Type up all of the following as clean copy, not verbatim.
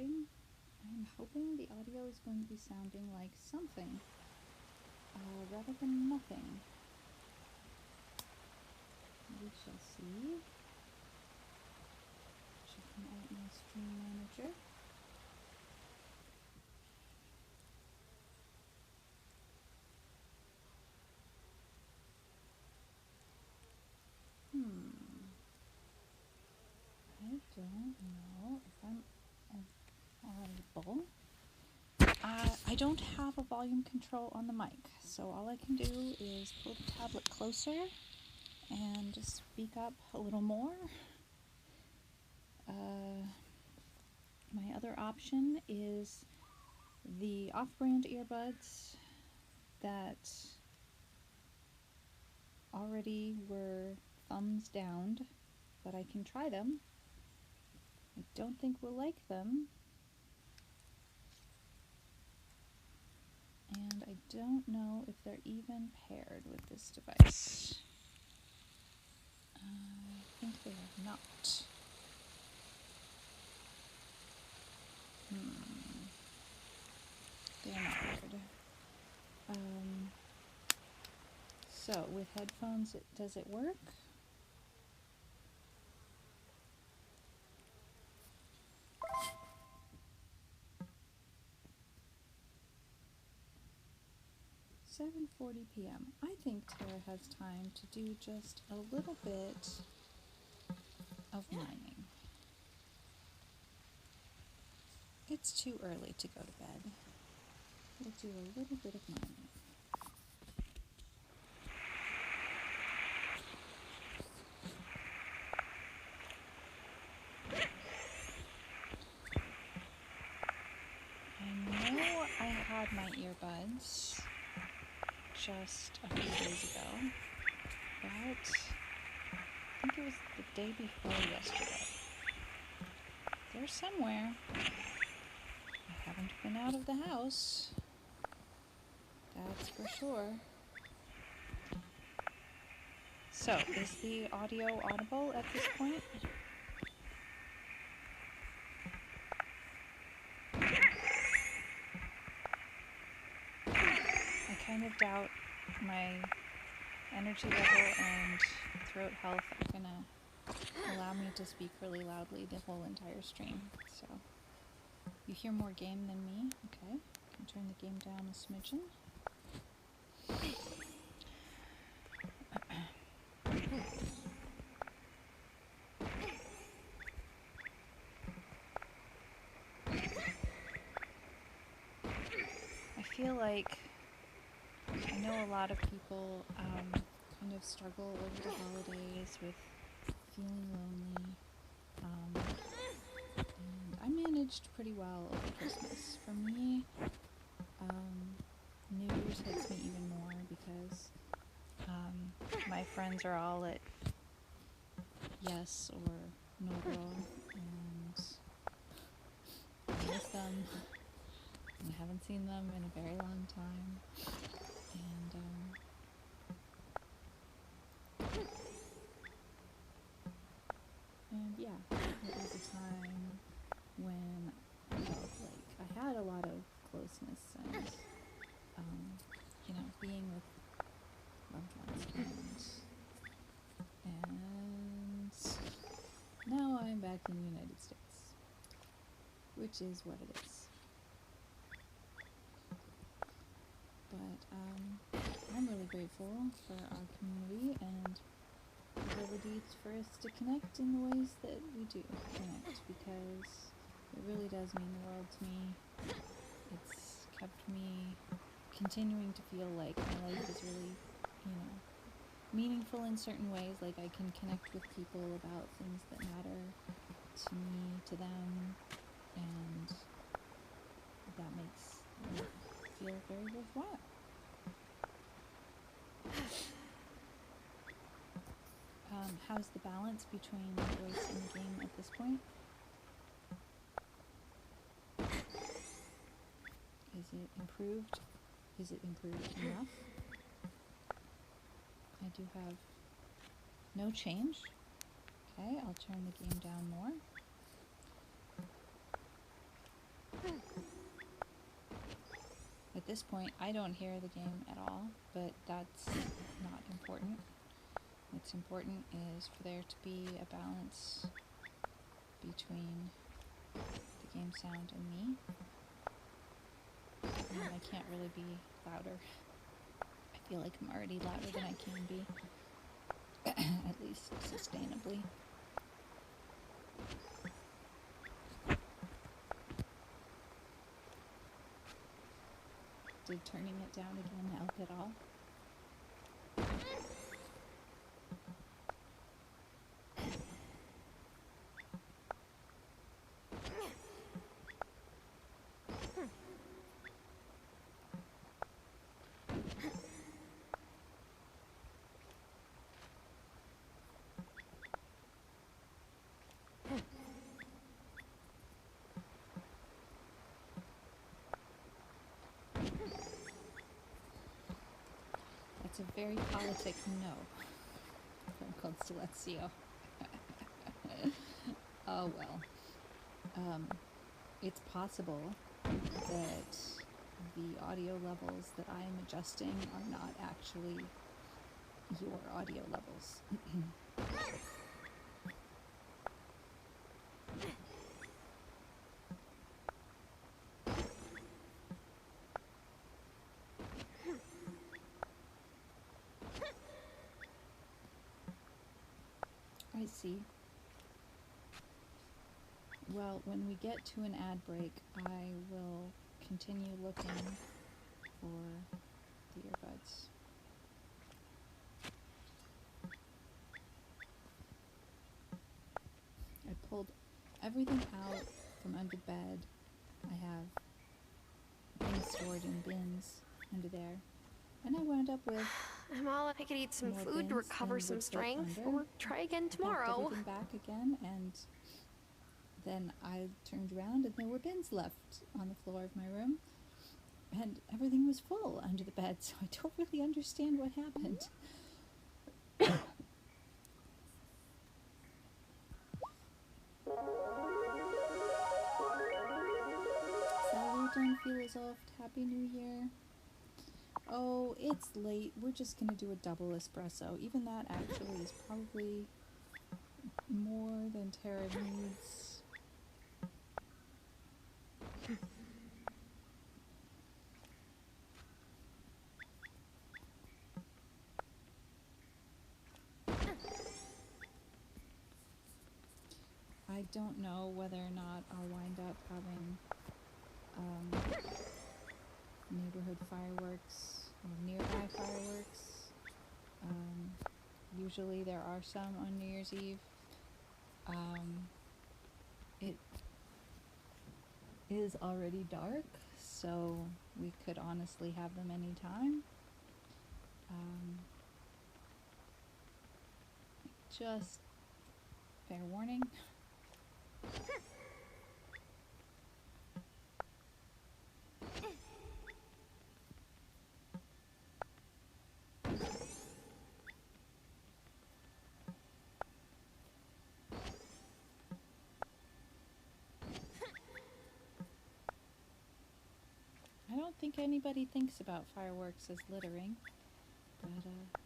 recording, I'm hoping the audio is going to be sounding like something rather than nothing. We shall see. Checking out my stream manager. I don't know if I'm audible. I don't have a volume control on the mic, so all I can do is pull the tablet closer and just speak up a little more. My other option is the off-brand earbuds that already were thumbs down, but I can try them. I don't think we'll like them. And I don't know if they're even paired with this device. I think they are not. They are not paired. So with headphones, does it work? "7:40 p.m. I think Tara has time to do just a little bit of mining. It's too early to go to bed. We'll do a little bit of mining." I know I had my earbuds just a few days ago, but I think it was the day before yesterday. They're somewhere. I haven't been out of the house, that's for sure. So, is the audio audible at this point? I kind of doubt my energy level and throat health are gonna allow me to speak really loudly the whole entire stream. So, you hear more game than me? Okay, I can turn the game down a smidgen. I feel like I know a lot of people kind of struggle over the holidays with feeling lonely. And I managed pretty well over Christmas. For me, New Year's hits me even more because my friends are all at Yes or No Girl, and I miss them. I haven't seen them in a very long time, and yeah, it was a time when I felt like I had a lot of closeness and being with loved ones, and now I'm back in the United States, which is what it is. But I'm really grateful for our community and the ability for us to connect in the ways that we do connect, because it really does mean the world to me. It's kept me continuing to feel like my life is really, meaningful in certain ways, like I can connect with people about things that matter to me, to them, and that makes life feel very worthwhile. How's the balance between the voice and the game at this point? Is it improved? Is it improved enough? I do have no change. Okay, I'll turn the game down more. this point, I don't hear the game at all, but that's not important. What's important is for there to be a balance between the game sound and me. And I can't really be louder. I feel like I'm already louder than I can be, at least sustainably. Did turning it down again help at all? That's a very politic no from Constellazio. Oh well. It's possible that the audio levels that I am adjusting are not actually your audio levels. I see. Well, when we get to an ad break, I will continue looking for the earbuds. I pulled everything out from under the bed. I have things stored in bins under there. And I wound up with I'm all I could eat some more food to bins recover than some would fit strength, under. or try again I packed tomorrow. everything back again, and then I turned around and there were bins left on the floor of my room. And everything was full under the bed, so I don't really understand what happened. Salud on Philosophed. Happy New Year. Oh, it's late. We're just gonna do a double espresso. Even that actually is probably more than Tara needs. I don't know whether or not I'll wind up having neighborhood fireworks or nearby fireworks. Usually there are some on New Year's Eve. It is already dark, so we could honestly have them anytime. Just fair warning. I don't think anybody thinks about fireworks as littering, but I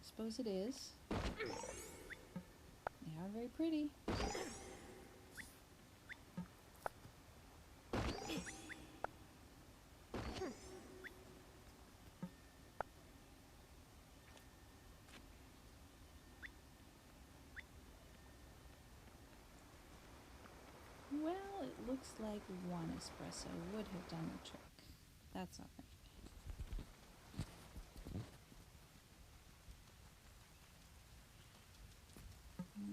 suppose it is. They are very pretty. Well, it looks like one espresso would have done the trick. That's alright.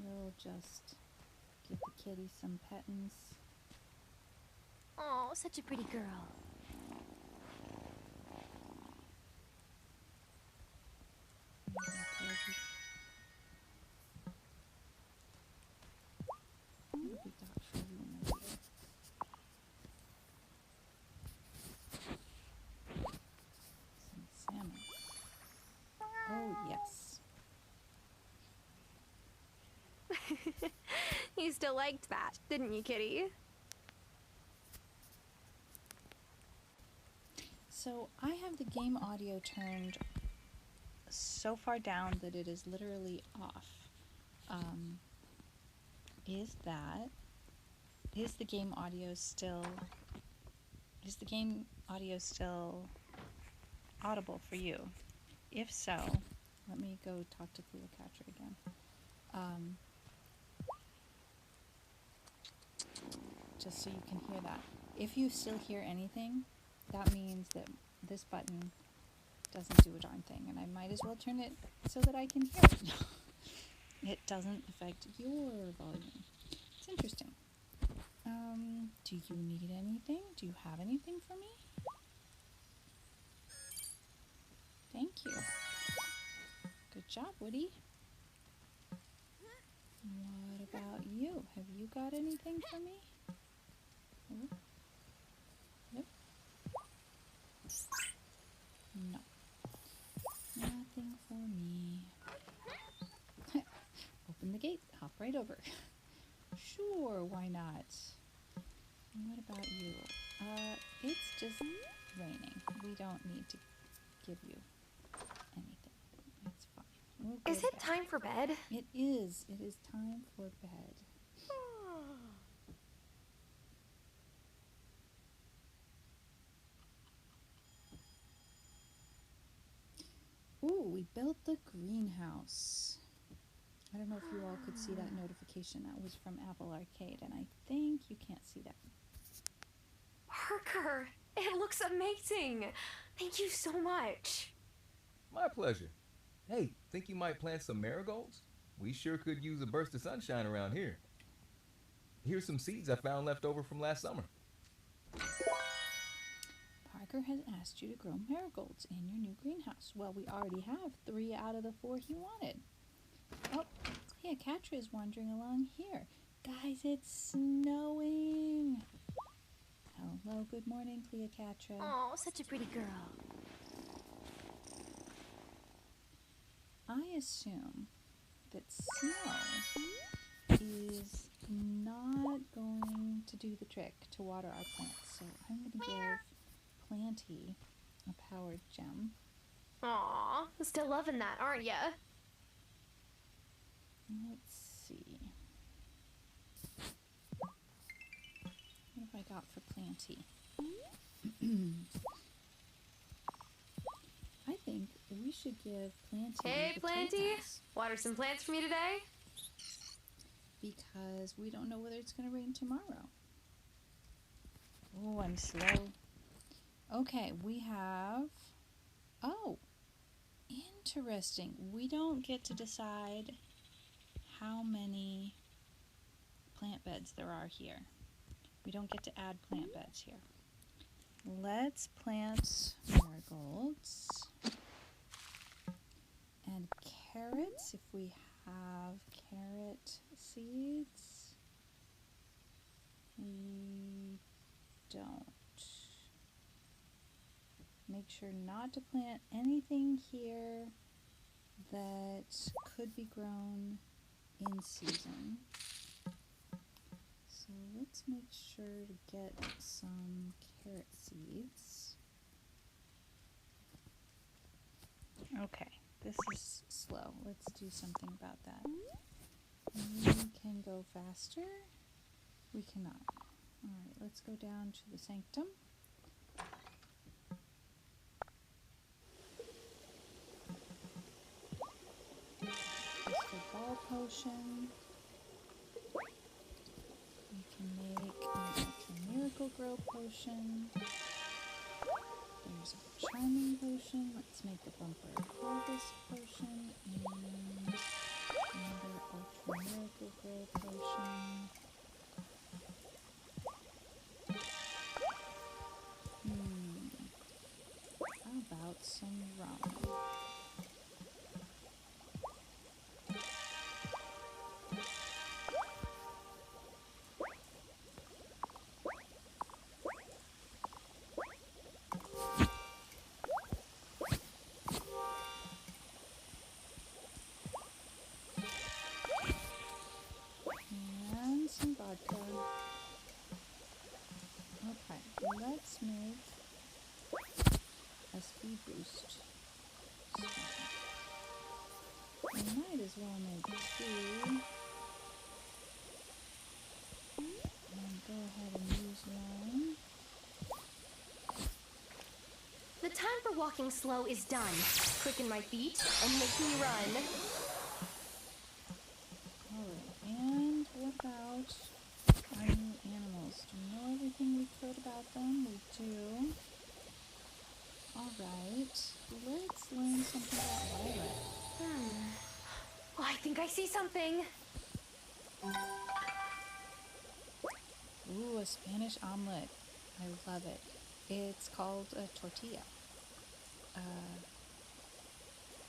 We'll just give the kitty some pettins. Oh, such a pretty girl. That'll be dog for you in a little. Some salmon. Oh, yes. You still liked that, didn't you, kitty? So I have the game audio turned so far down that it is literally off. Is the game audio still audible for you? If so, let me go talk to Cleopatra again. Just so you can hear that. If you still hear anything, that means that this button doesn't do a darn thing, and I might as well turn it so that I can hear it. It doesn't affect your volume. It's interesting. Do you need anything? Do you have anything for me? Thank you. Good job, Woody. What about you? Have you got anything for me? Ooh. Nope. No. Nothing for me. Open the gate. Hop right over. Sure, why not? What about you? It's just raining. We don't need to give you anything. It's fine. We'll go Is to it bed. time for bed? It is. It is time for bed. Ooh, we built the greenhouse. I don't know if you all could see that notification. That was from Apple Arcade, and I think you can't see that. Parker, it looks amazing. Thank you so much. My pleasure. Hey, think you might plant some marigolds? We sure could use a burst of sunshine around here. Here's some seeds I found left over from last summer. Parker has asked you to grow marigolds in your new greenhouse. Well, we already have 3 out of the 4 he wanted. Oh, Cleopatra is wandering along here. Guys, it's snowing. Hello, good morning, Cleopatra. Oh, such a pretty girl. I assume that snow is not going to do the trick to water our plants. So I'm going to give Planty a powered gem. Aw, still loving that, aren't ya? Let's see. What have I got for Planty? I think we should give Planty Hey, the Planty. potatoes, Water some plants for me today? because we don't know whether it's going to rain tomorrow. Oh, I'm slow. Okay, we have... Oh, interesting. We don't get to decide how many plant beds there are here. We don't get to add plant beds here. Let's plant marigolds and carrots if we have carrot seeds. We don't. Make sure not to plant anything here that could be grown in season. So let's make sure to get some carrot seeds. Okay, this is slow. Let's do something about that. We can go faster. We cannot. Alright, let's go down to the sanctum. Crystal ball potion. We can make an ultra miracle grow potion. There's a charming potion. Let's make a bumper harvest potion and another ultra miracle grow potion. How about some rum? And some vodka. Okay, let's make a speed boost. So I might as well make 2. And go ahead and use 1. The time for walking slow is done. Quicken my feet and make me run. Alright, and what about our new animals? Do we know everything we could about them? We do. Alright, let's learn something about Violet. Oh, I think I see something. Ooh, a Spanish omelet. I love it. It's called a tortilla.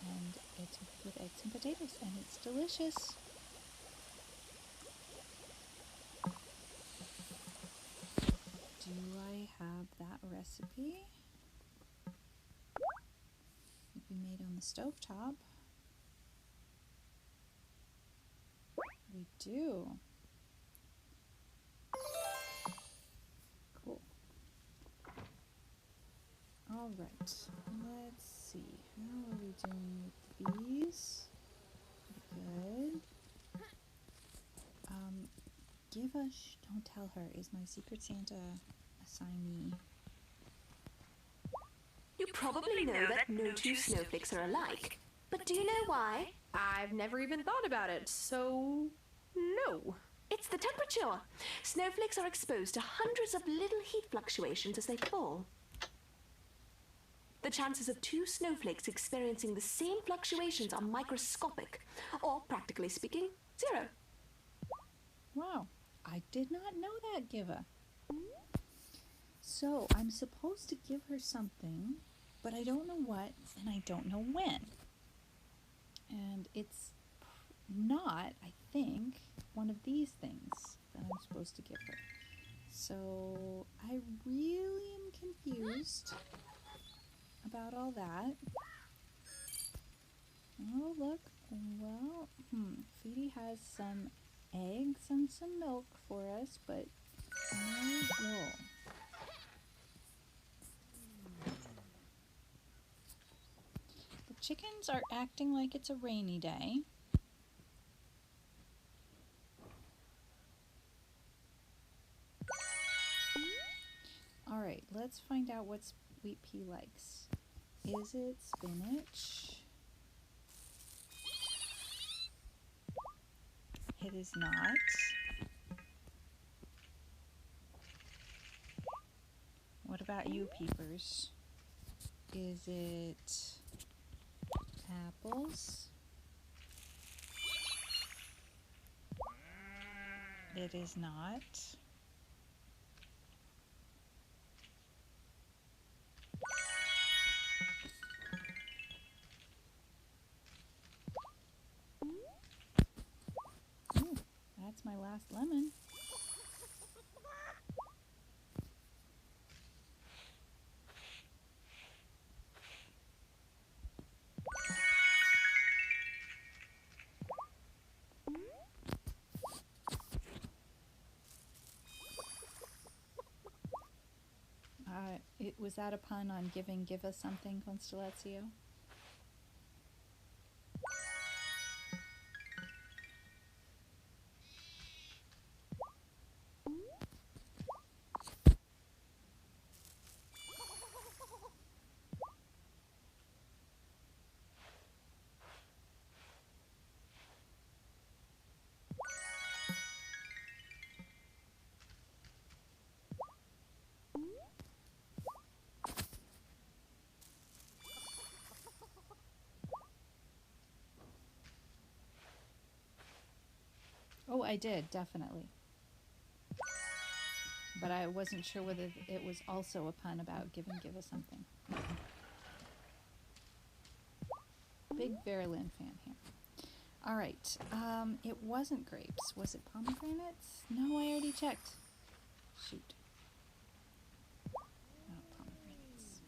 And it's with eggs and potatoes, and it's delicious. Do I have that recipe? It'll be made on the stovetop. We do. Cool. All right, let's see. How are we doing with these? Pretty good. Give a don't tell her is my Secret Santa assignee. You probably know that no two snowflakes are alike. But do you know why? I've never even thought about it, so no. It's the temperature. Snowflakes are exposed to hundreds of little heat fluctuations as they fall. The chances of 2 snowflakes experiencing the same fluctuations are microscopic, or practically speaking, 0. Wow, I did not know that, Giva. So I'm supposed to give her something, but I don't know what, and I don't know when. And it's not, I think, one of these things that I'm supposed to give her. So I really am confused about all that. Oh, look. Well, Feedy has some eggs and some milk for us, but no wool. The chickens are acting like it's a rainy day. All right, let's find out what Sweet Pea likes. Is it spinach? It is not. What about you, Peepers? Is it apples? It is not. Ooh, that's my last lemon. Was that a pun on give us something, Constellatio? Oh, I did, definitely. But I wasn't sure whether it was also a pun about give us something. Big Verilyn fan here. All right, it wasn't grapes. Was it pomegranates? No, I already checked. Shoot. Not pomegranates.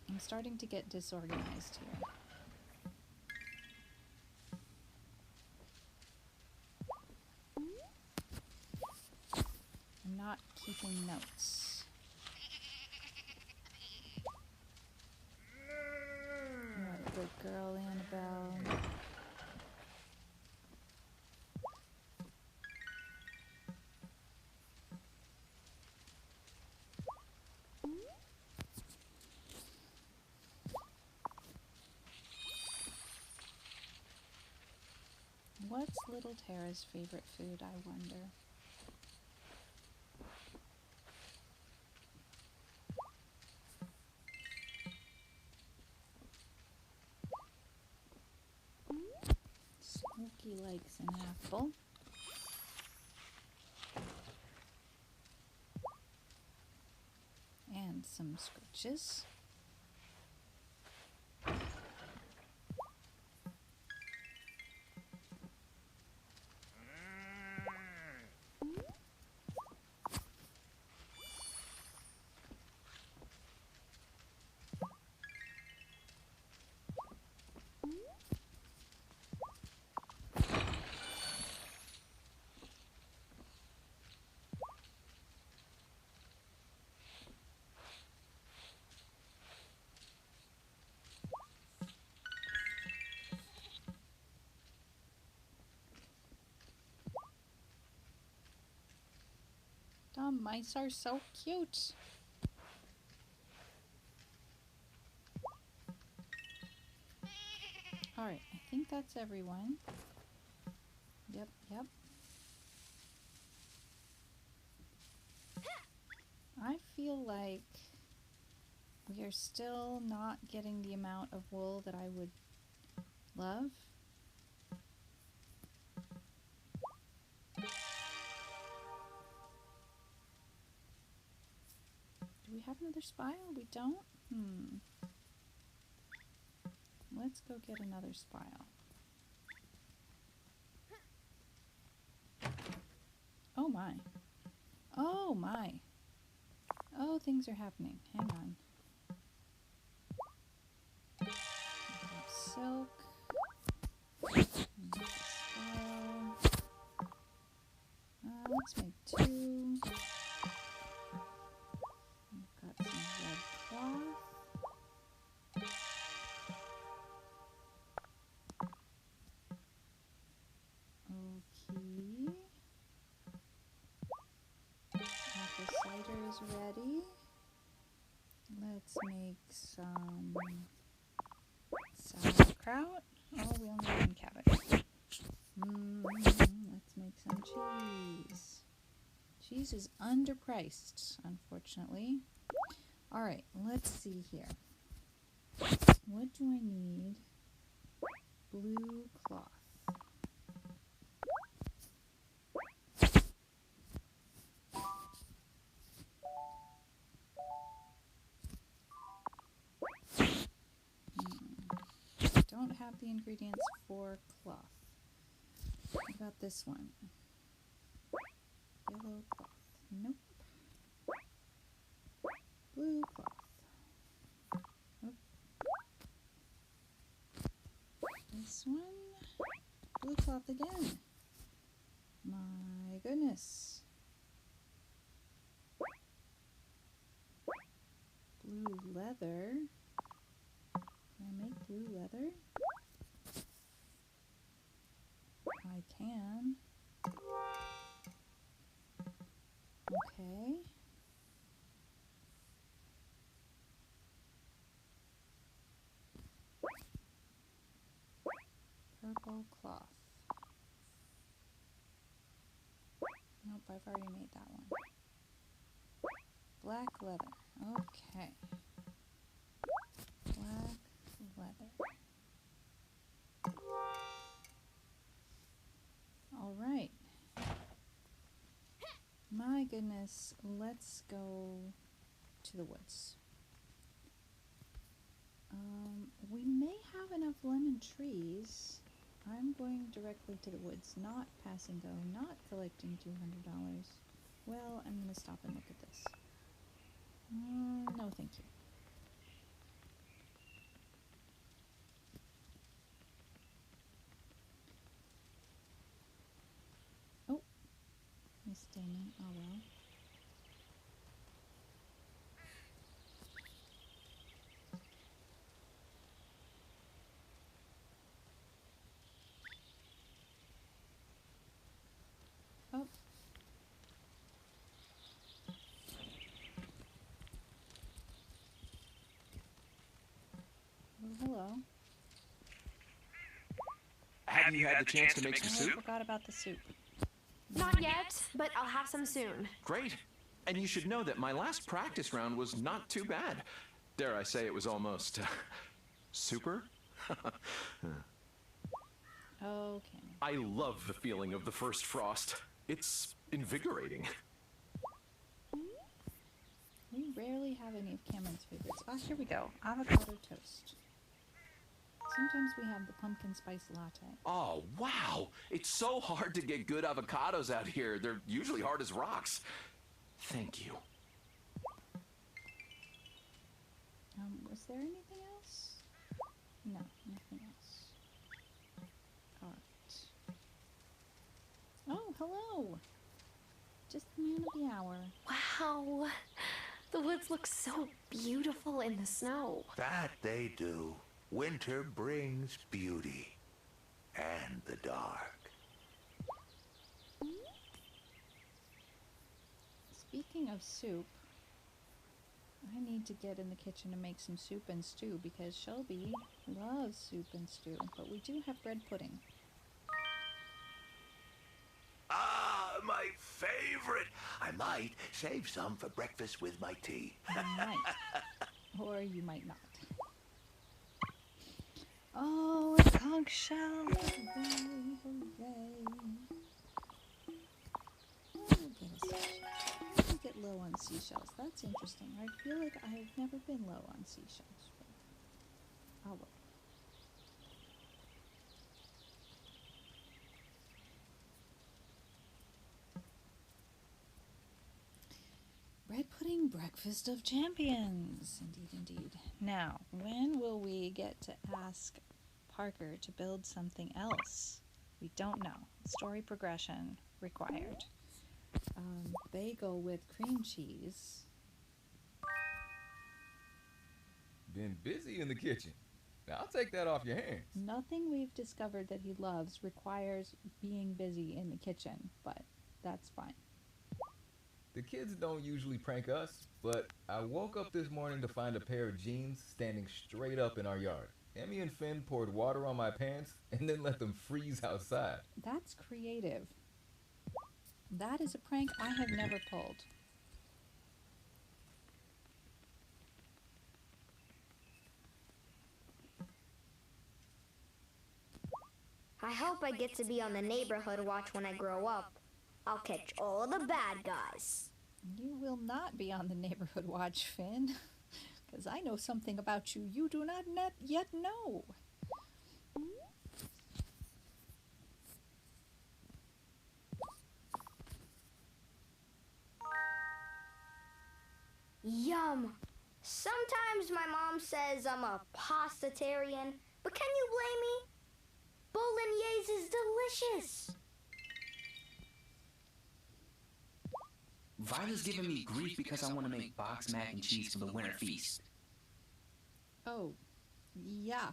I'm starting to get disorganized here. I'm not keeping notes. girl, Annabelle. What's little Tara's favorite food, I wonder? Smokey likes an apple. And some scritches. The mice are so cute. Alright, I think that's everyone. Yep. I feel like we are still not getting the amount of wool that I would love. Do we have another spile? We don't? Let's go get another spile. Oh my. Oh my. Oh, things are happening. Hang on. Silk. Spile. Let's make 2. We've got some red cloth. Okay. Apple cider is ready. Let's make some sauerkraut. Oh, we only have 1 cabbage. Let's make some cheese. Cheese is underpriced, unfortunately. Alright, let's see here. What do I need? Blue cloth. Don't have the ingredients for cloth. What about this one? Yellow cloth. Nope. Blue cloth. Nope. This one. Blue cloth again. My goodness. Blue leather. Can I make blue leather? I can. Okay. Purple cloth. Nope, I've already made that one. Black leather. Okay. Black leather. All right. My goodness, let's go to the woods. We may have enough lemon trees. I'm going directly to the woods, not pass and go, not collecting $200. Well, I'm going to stop and look at this. No, thank you. Oh, missed Damon. Oh well. Have you had the chance to make some I soup? forgot about the soup. Not yet, but I'll have some soon. Great. And you should know that my last practice round was not too bad. Dare I say it was almost super? Okay. I love the feeling of the first frost. It's invigorating. We rarely have any of Cameron's favorites. Oh, here we go. Avocado toast. Sometimes we have the pumpkin spice latte. Oh, wow. It's so hard to get good avocados out here. They're usually hard as rocks. Thank you. Was there anything else? No, nothing else. Alright. Oh, hello! Just the man of the hour. Wow. The woods look so beautiful in the snow. That they do. Winter brings beauty. And the dark. Speaking of soup, I need to get in the kitchen to make some soup and stew because Shelby loves soup and stew, but we do have bread pudding. Ah, my favorite. I might save some for breakfast with my tea. You might. Or you might not. Oh, a conch shell! Hooray, hooray. Oh, get a seashell. Let me get low on seashells. That's interesting. I feel like I've never been low on seashells. But I'll look. Bread pudding, breakfast of champions. Indeed, indeed. Now, when will we get to ask Parker to build something else? We don't know. Story progression required. Bagel with cream cheese. Been busy in the kitchen. Now, I'll take that off your hands. Nothing we've discovered that he loves requires being busy in the kitchen, but that's fine. The kids don't usually prank us, but I woke up this morning to find a pair of jeans standing straight up in our yard. Emmy and Finn poured water on my pants and then let them freeze outside. That's creative. That is a prank I have never pulled. I hope I get to be on the neighborhood watch when I grow up. I'll catch all the bad guys. You will not be on the neighborhood watch, Finn. Because I know something about you you do not yet know. Yum. Sometimes my mom says I'm a pastatarian, but can you blame me? Bolognese is delicious. Violet's giving me grief because I want to make boxed mac and cheese for the winter feast. Oh, yeah.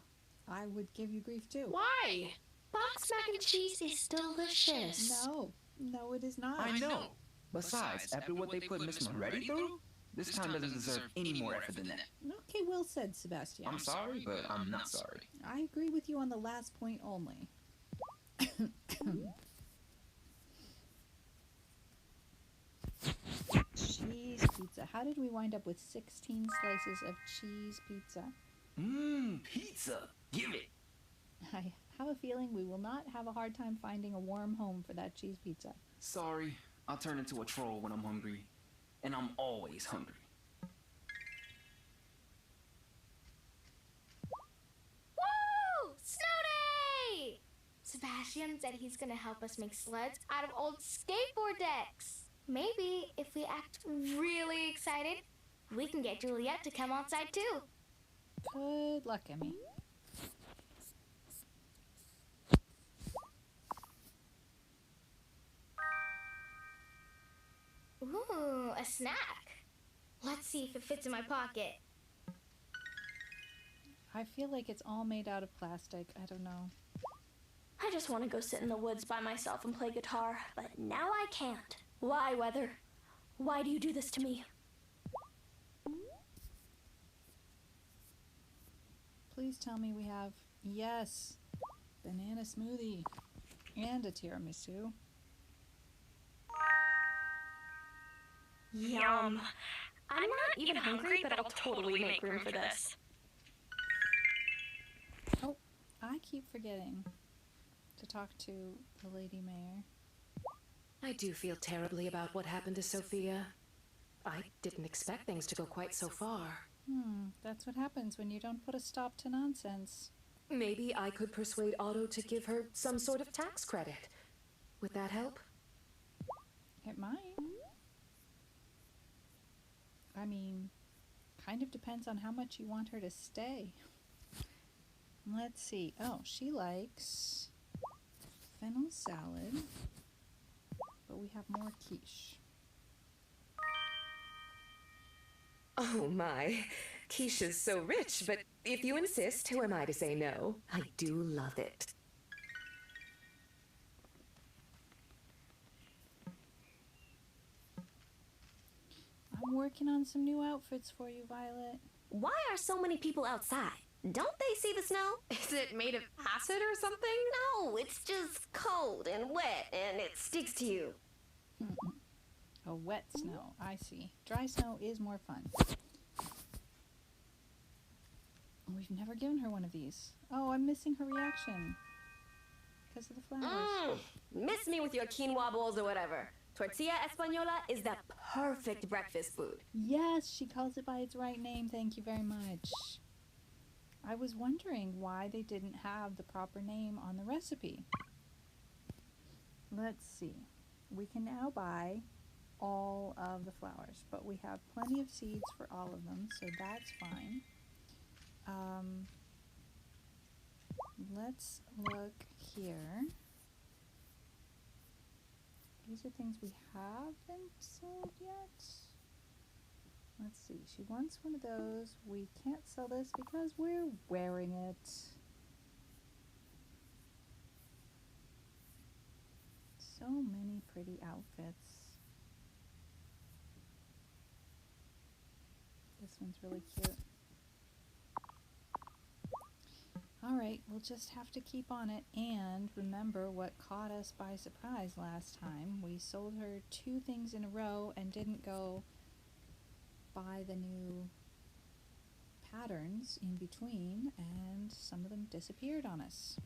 I would give you grief too. Why? Boxed mac and cheese is delicious. No, it is not. I know. Besides, after what they put Miss Moretti through, this time doesn't deserve any more effort than that. Okay, well said, Sebastian. I'm sorry, but I'm not sorry. I agree with you on the last point only. Cheese pizza. How did we wind up with 16 slices of cheese pizza? Pizza. Give it. I have a feeling we will not have a hard time finding a warm home for that cheese pizza. Sorry, I'll turn into a troll when I'm hungry. And I'm always hungry. Woo! Snow day! Sebastian said he's gonna help us make sleds out of old skateboard decks. Maybe if we act really excited, we can get Juliet to come outside too. Good luck, Emmy. Ooh, a snack. Let's see if it fits in my pocket. I feel like it's all made out of plastic. I don't know. I just want to go sit in the woods by myself and play guitar, but now I can't. Why, Weather? Why do you do this to me? Please tell me we have... Yes. banana smoothie and a tiramisu. Yum. I'm not even hungry, but I'll totally make room for this. Oh, I keep forgetting to talk to the Lady Mayor. I do feel terribly about what happened to Sophia. I didn't expect things to go quite so far. That's what happens when you don't put a stop to nonsense. Maybe I could persuade Otto to give her some sort of tax credit. Would that help? It might. I mean, kind of depends on how much you want her to stay. Let's see. Oh, she likes fennel salad, but we have more quiche. Oh my, quiche is so rich, but if you insist, who am I to say no? I do love it. I'm working on some new outfits for you, Violet. Why are so many people outside? Don't they see the snow? Is it made of acid or something? No, it's just cold and wet and it sticks to you. A wet snow, I see. Dry snow is more fun. We've never given her one of these. Oh, I'm missing her reaction. Because of the flowers. Miss me with your quinoa bowls or whatever. Tortilla española is the perfect breakfast food. Yes, she calls it by its right name. Thank you very much. I was wondering why they didn't have the proper name on the recipe. Let's see. We can now buy all of the flowers, but we have plenty of seeds for all of them, so that's fine. Let's look here. These are things we haven't sold yet. Let's see. She wants one of those. We can't sell this because we're wearing it. So many pretty outfits. This one's really cute. Alright, we'll just have to keep on it and remember what caught us by surprise last time. We sold her 2 things in a row and didn't go buy the new patterns in between, and some of them disappeared on us.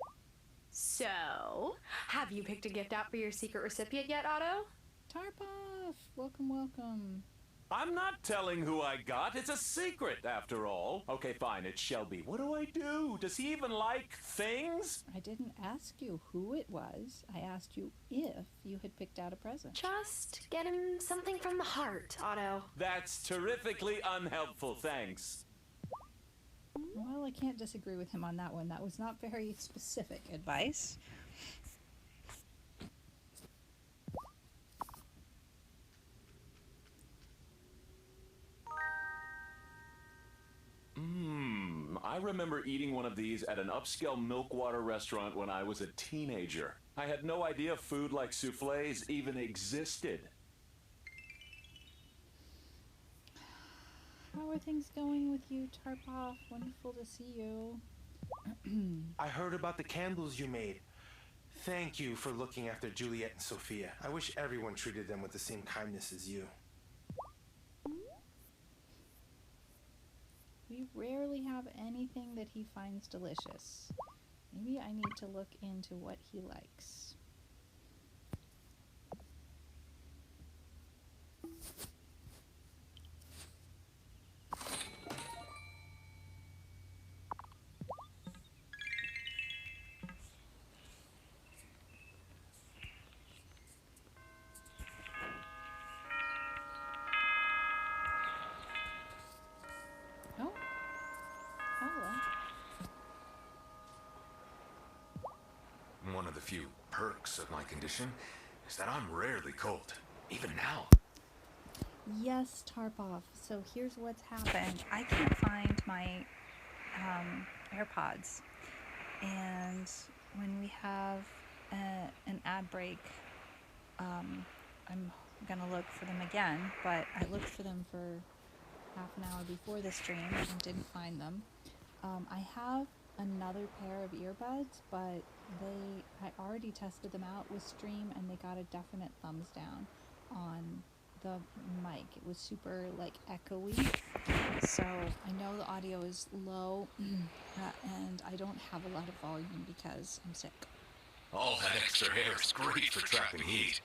So, have you picked a gift out for your secret recipient yet, Otto? Tarpoff! Welcome, welcome. I'm not telling who I got. It's a secret, after all. Okay, fine, it's Shelby. What do I do? Does he even like things? I didn't ask you who it was. I asked you if you had picked out a present. Just get him something from the heart, Otto. That's terrifically unhelpful, thanks. Well, I can't disagree with him on that one. That was not very specific advice. I remember eating one of these at an upscale milk-water restaurant when I was a teenager. I had no idea food like soufflés even existed. How are things going with you, Tarpoff? Wonderful to see you. I heard about the candles you made. Thank you for looking after Juliet and Sophia. I wish everyone treated them with the same kindness as you. We rarely have anything that he finds delicious. Maybe I need to look into what he likes. Oh, hello. One of the few perks of my condition is that I'm rarely cold, even now. Yes, Tarpoff. So here's what's happened. I can't find my AirPods. And when we have an ad break, I'm going to look for them again. But I looked for them for half an hour before the stream and didn't find them. I have another pair of earbuds, but I already tested them out with Stream and they got a definite thumbs down on the mic. It was super like echoey, so I know the audio is low and I don't have a lot of volume because I'm sick. All that extra hair is great for trapping heat.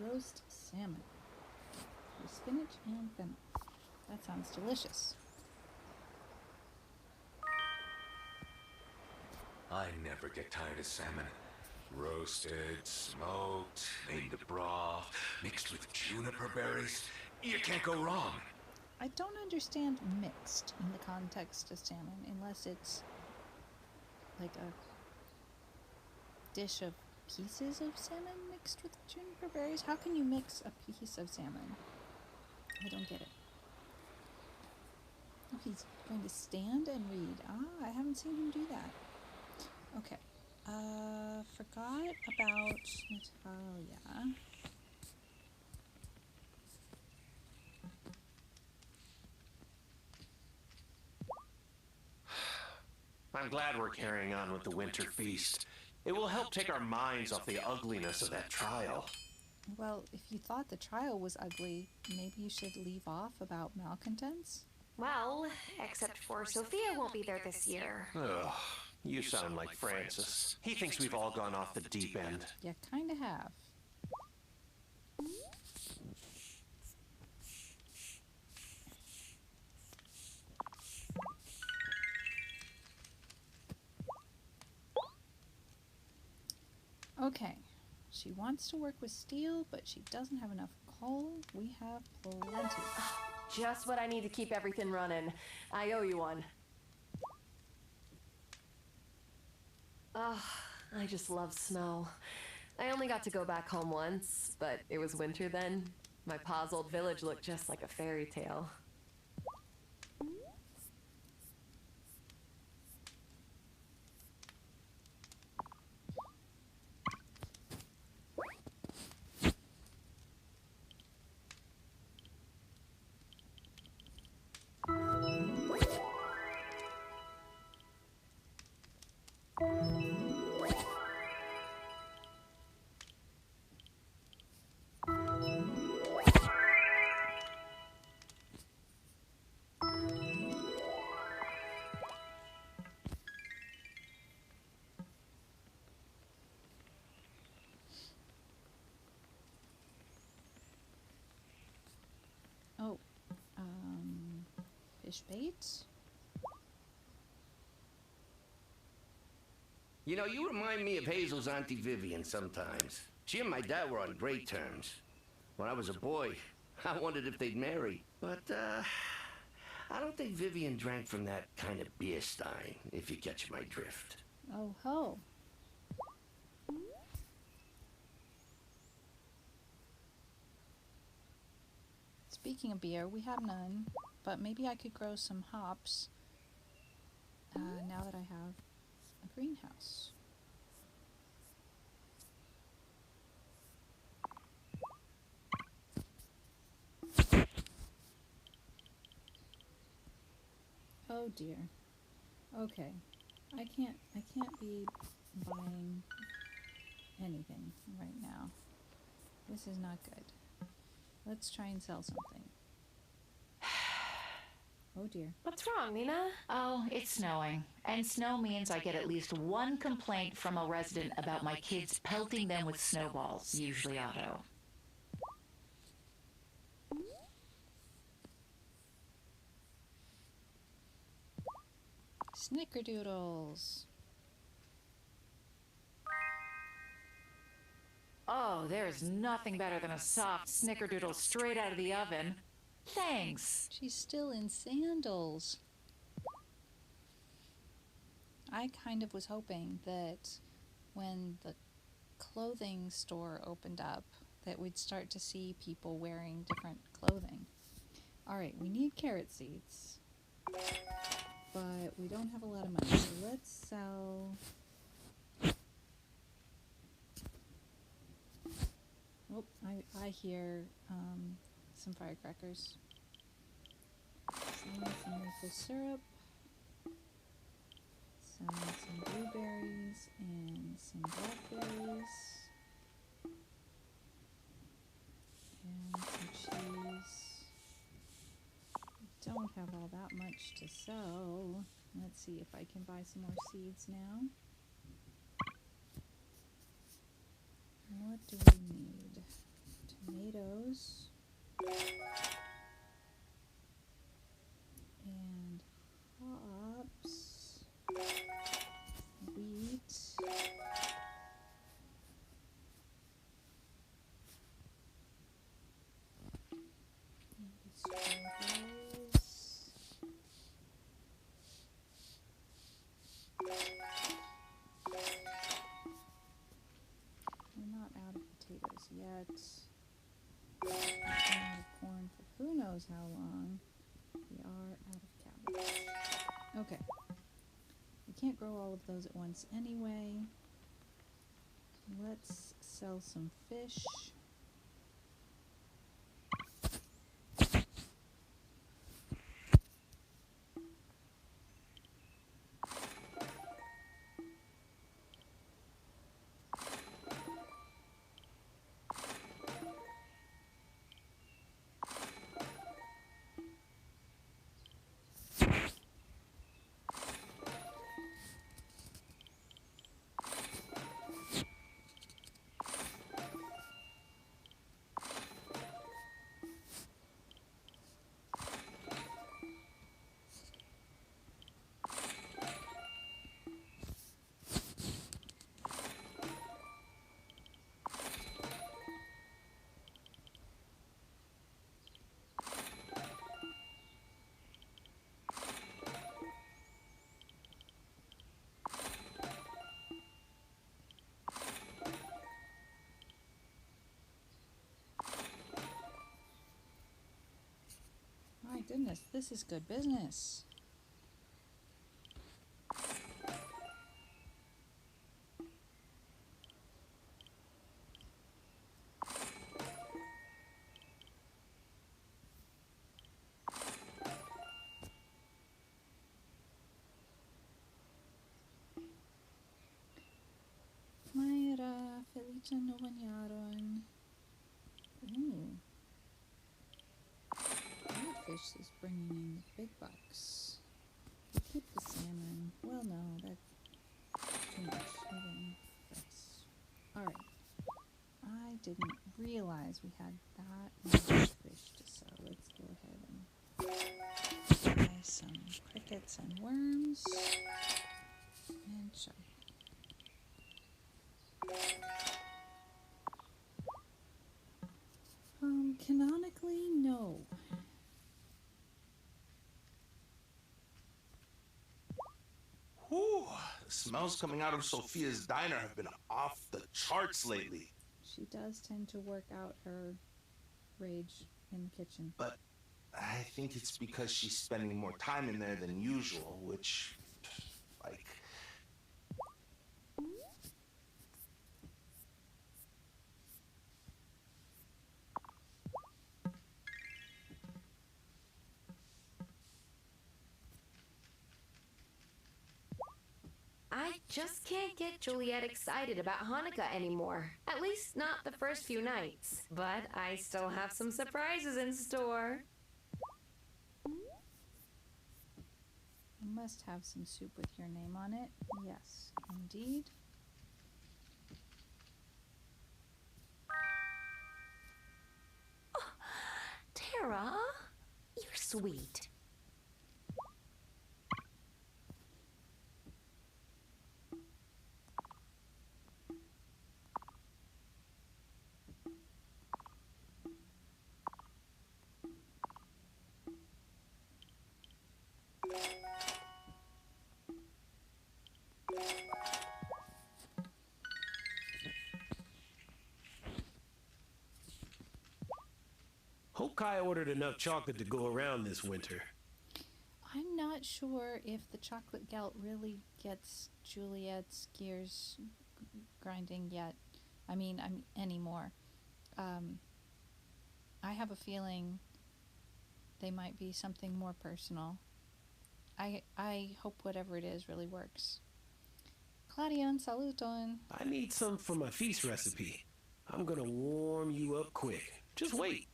Roast salmon with spinach and fennel. That sounds delicious. I never get tired of salmon. Roasted, smoked, made into broth, mixed with juniper berries. You can't go wrong. I don't understand mixed in the context of salmon unless it's like a dish of pieces of salmon mixed with juniper berries. How can you mix a piece of salmon? I don't get it. Oh, he's going to stand and read. Ah, I haven't seen him do that. Okay. Forgot about Natalia. I'm glad we're carrying on with the winter feast. It will help take our minds off the ugliness of that trial. Well, if you thought the trial was ugly, maybe you should leave off about malcontents? Well, except for Sophia won't be there this year. Ugh, you sound like Francis. He thinks we've all gone off the deep end. You kinda have. Okay, she wants to work with steel, but she doesn't have enough coal. We have plenty. Just what I need to keep everything running. I owe you one. Ugh, I just love snow. I only got to go back home once, but it was winter then. My pa's old village looked just like a fairy tale. Oh, fish bait? You know, you remind me of Hazel's Auntie Vivian sometimes. She and my dad were on great terms. When I was a boy, I wondered if they'd marry. But, I don't think Vivian drank from that kind of beer stein, if you catch my drift. Oh ho. Speaking of beer, we have none, but maybe I could grow some hops now that I have a greenhouse. Oh dear. Okay. I can't be buying anything right now. This is not good. Let's try and sell something. Oh dear. What's wrong, Nina? Oh, it's snowing. And snow means I get at least one complaint from a resident about my kids pelting them with snowballs, usually Otto. Snickerdoodles. Oh, there's nothing better than a soft snickerdoodle straight out of the oven. Thanks. She's still in sandals. I kind of was hoping that when the clothing store opened up that we'd start to see people wearing different clothing. Alright, we need carrot seeds. But we don't have a lot of money, so let's sell... Oh, I hear some firecrackers. Some maple syrup. Some blueberries and some blackberries. And some cheese. Don't have all that much to sell. Let's see if I can buy some more seeds now. What do we need? Tomatoes. And hops. Wheat. Maybe strawberries. We're not out of potatoes yet. We're out of corn for who knows how long. We are out of cabbage. Okay. We can't grow all of those at once anyway. Let's sell some fish. My goodness, this is good business. Mayra, felice nowen jaron. Ooh. Fish is bringing in the big bucks. We keep the salmon. Well, no, that's too much. Alright. I didn't realize we had that much fish to sell. Let's go ahead and buy some crickets and worms. And shop. Canonically, no. Whew, the smells coming out of Sophia's diner have been off the charts lately. She does tend to work out her rage in the kitchen. But I think it's because she's spending more time in there than usual, which, like... I just can't get Juliet excited about Hanukkah anymore. At least not the first few nights. But I still have some surprises in store. You must have some soup with your name on it. Yes, indeed. Oh, Tara, you're sweet. Hope Kai ordered enough chocolate to go around this winter. I'm not sure if the chocolate gelt really gets Juliet's gears grinding yet. I mean, anymore. I have a feeling they might be something more personal. I hope whatever it is really works. Claudion, saluton. I need some for my feast recipe. I'm gonna warm you up quick. Just wait.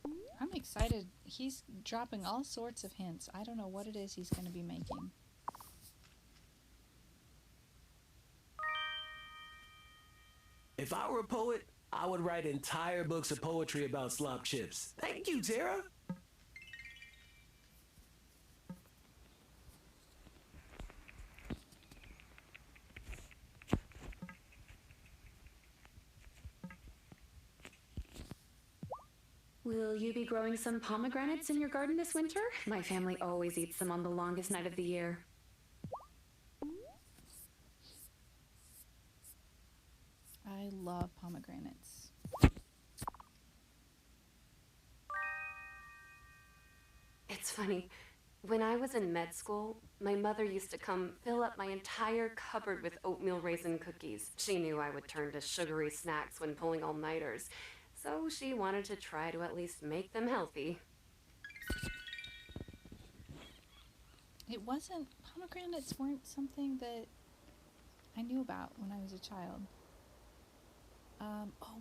I'm excited. He's dropping all sorts of hints. I don't know what it is he's going to be making. If I were a poet, I would write entire books of poetry about slop chips. Thank you, Tara. Will you be growing some pomegranates in your garden this winter? My family always eats them on the longest night of the year. I love pomegranates. It's funny. When I was in med school, my mother used to come fill up my entire cupboard with oatmeal raisin cookies. She knew I would turn to sugary snacks when pulling all-nighters, so she wanted to try to at least make them healthy. Pomegranates weren't something that I knew about when I was a child.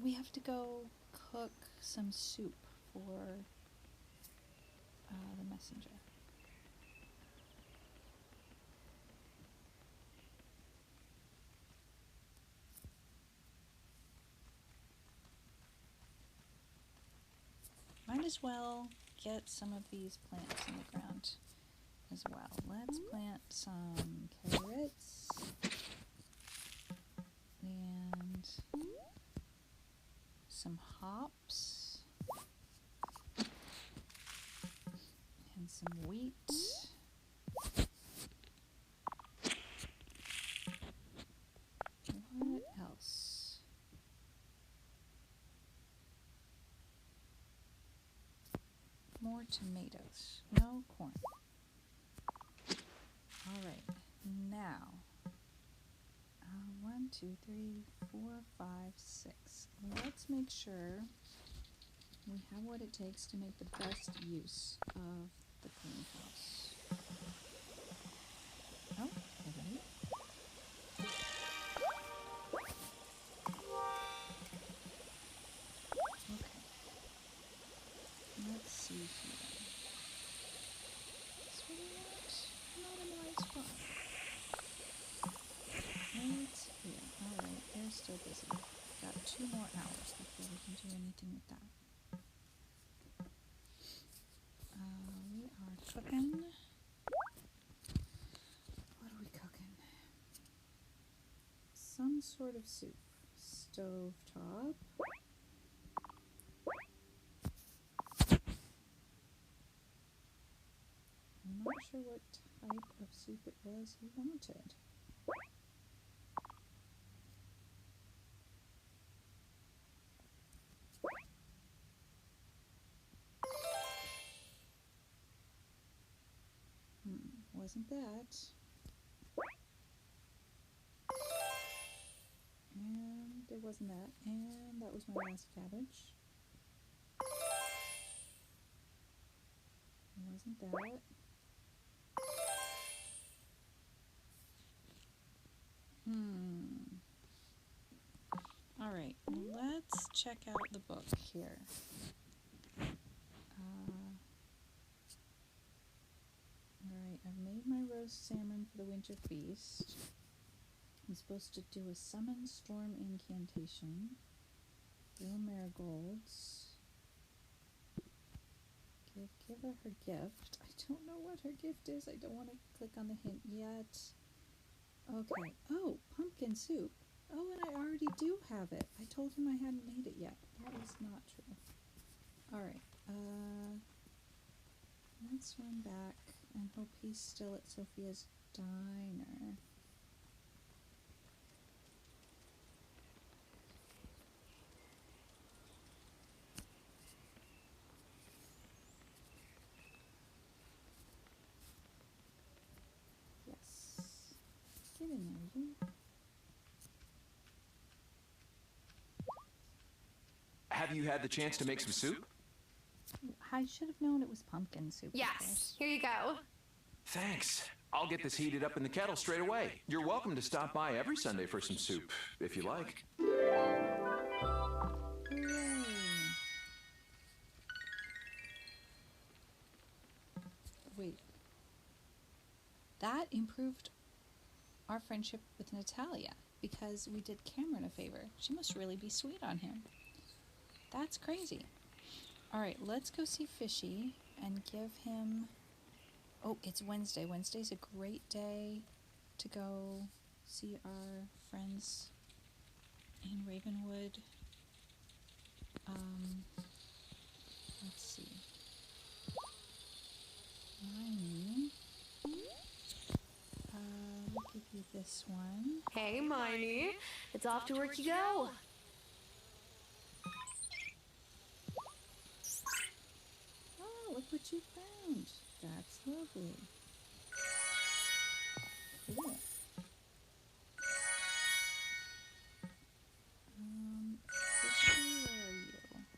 We have to go cook some soup for the messenger. Might as well get some of these plants in the ground as well. Let's plant some carrots and some hops and some wheat. What else? More tomatoes. No corn. Alright, now 1, 2, 3, 4, 5, 6. Let's make sure we have what it takes to make the best use of the greenhouse. Oh, alright. Okay. Let's see here. That's what we want. Not in the right spot. Right here. Alright, they're still busy. Got 2 more hours before we can do anything with that. We are cooking. What are we cooking? Some sort of soup. Stovetop. I'm not sure what type of soup it was he wanted. Wasn't that. And it wasn't that. And that was my last cabbage. It wasn't that. Alright, let's check out the book here. Alright, I've made my roast salmon for the winter feast. I'm supposed to do a summon storm incantation. Real marigolds. Give her her gift. I don't know what her gift is. I don't want to click on the hint yet. Okay. Oh, pumpkin soup. Oh, and I already do have it. I told him I hadn't made it yet. That is not true. Alright. Let's run back and hope he's still at Sophia's diner. Yes. Get in there, you. Have Have you had the chance to make some soup? I should have known it was pumpkin soup. Yes, here you go. Thanks. I'll get this heated up in the kettle straight away. You're welcome to stop by every Sunday for some soup, if you like. Wait. That improved our friendship with Natalia because we did Cameron a favor. She must really be sweet on him. That's crazy. All right, let's go see Fishy and give him... Oh, it's Wednesday. Wednesday's a great day to go see our friends in Ravenwood. Let's see. Miney. I'll give you this one. Hey, Miney. It's off to work you go. Oh, look what you found. That's lovely. Cool. Fishy, where are you?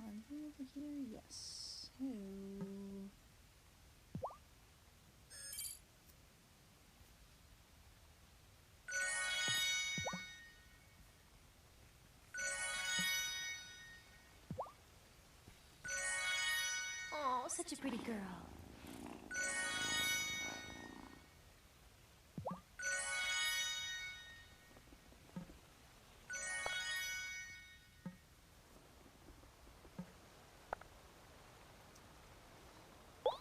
Are you over here? Yes. Hello. Oh, such a pretty girl.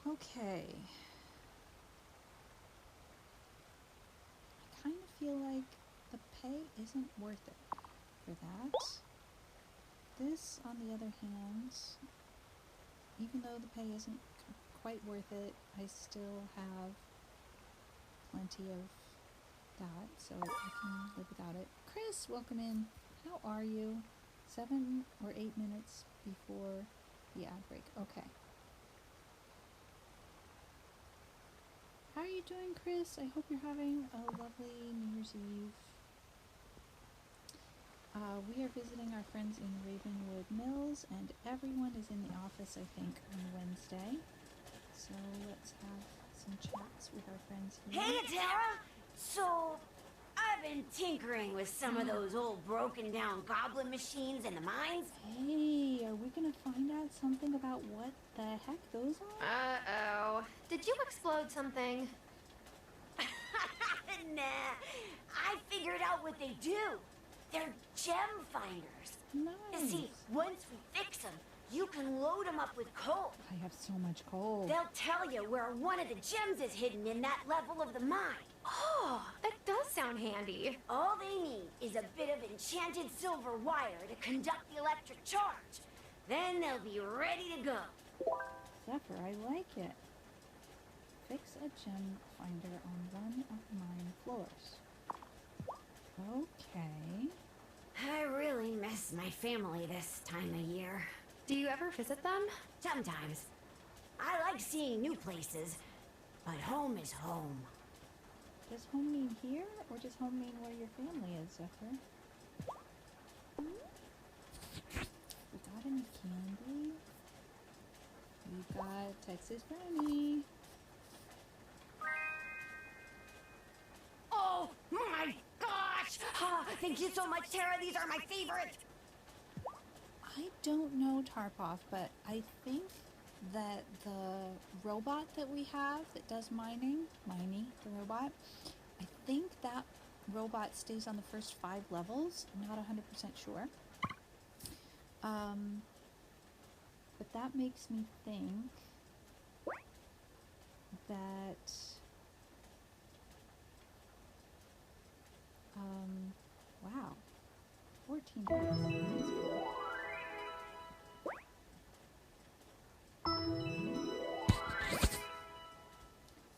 Okay. I kind of feel like the pay isn't worth it for that. This, on the other hand, even though the pay isn't quite worth it, I still have plenty of that, so I can live without it. Chris, welcome in. How are you? 7 or 8 minutes before the ad break. Okay. How are you doing, Chris? I hope you're having a lovely New Year's Eve. We are visiting our friends in Ravenwood Mills, and everyone is in the office, I think, on Wednesday. So let's have some chats with our friends here. Hey, Tara! So, I've been tinkering with some of those old broken down goblin machines in the mines. Hey, are we gonna find out something about what the heck those are? Uh-oh. Did you explode something? Nah, I figured out what they do. They're gem finders. Nice. You see, once we fix them, you can load them up with coal. I have so much coal. They'll tell you where one of the gems is hidden in that level of the mine. Oh, that does sound handy. All they need is a bit of enchanted silver wire to conduct the electric charge. Then they'll be ready to go. Zephyr, I like it. Fix a gem finder on one of the mine floors. Okay. I really miss my family this time of year. Do you ever visit them? Sometimes. I like seeing new places, but home is home. Does home mean here, or does home mean where your family is, Zephyr? We got any candy? We got Texas brownie. Oh my gosh! Oh, thank you so much, Tara. These are my favorite. I don't know, Tarpoff, but I think that the robot that we have that does mining, Miney, the robot, I think that robot stays on the first 5 levels. I'm not 100% sure. But that makes me think that wow, 14 days.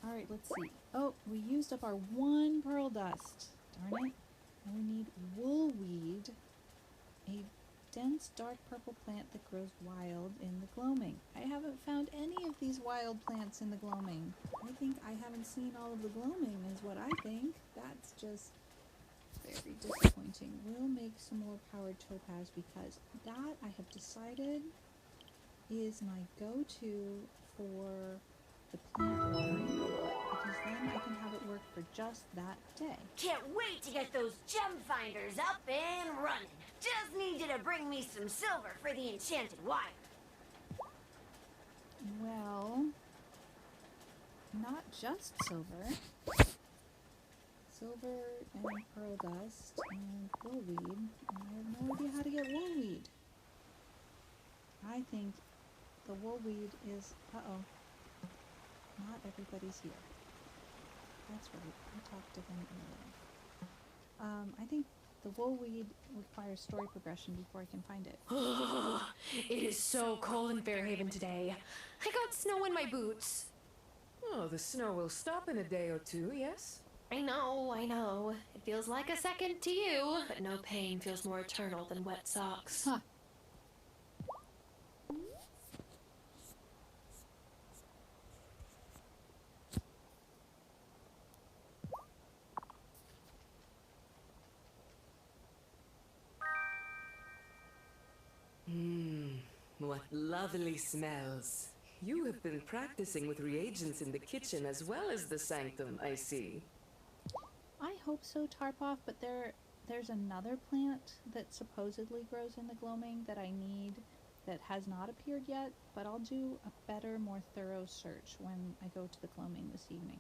Alright, let's see. Oh, we used up our 1 pearl dust. Darn it. Now we need woolweed, a dense dark purple plant that grows wild in the gloaming. I haven't found any of these wild plants in the gloaming. I think I haven't seen all of the gloaming is what I think. That's just very disappointing. planting. We'll make some more powered topaz because that, I have decided, is my go-to for the plant watering robot, because then I can have it work for just that day. Can't wait to get those gem finders up and running. Just need you to bring me some silver for the enchanted wire. Well, not just silver. Silver and pearl dust and woolweed. And I have no idea how to get woolweed. I think the woolweed is... Uh-oh. Not everybody's here. That's right. I talked to them earlier. I think the woolweed requires story progression before I can find it. It is so cold in Fairhaven today. I got snow in my boots. Oh, the snow will stop in a day or two, yes? I know. It feels like a second to you, but no pain feels more eternal than wet socks. Huh. What lovely smells. You have been practicing with reagents in the kitchen as well as the sanctum, I see. I hope so, Tarpoff, but there's another plant that supposedly grows in the gloaming that I need that has not appeared yet, but I'll do a better, more thorough search when I go to the gloaming this evening.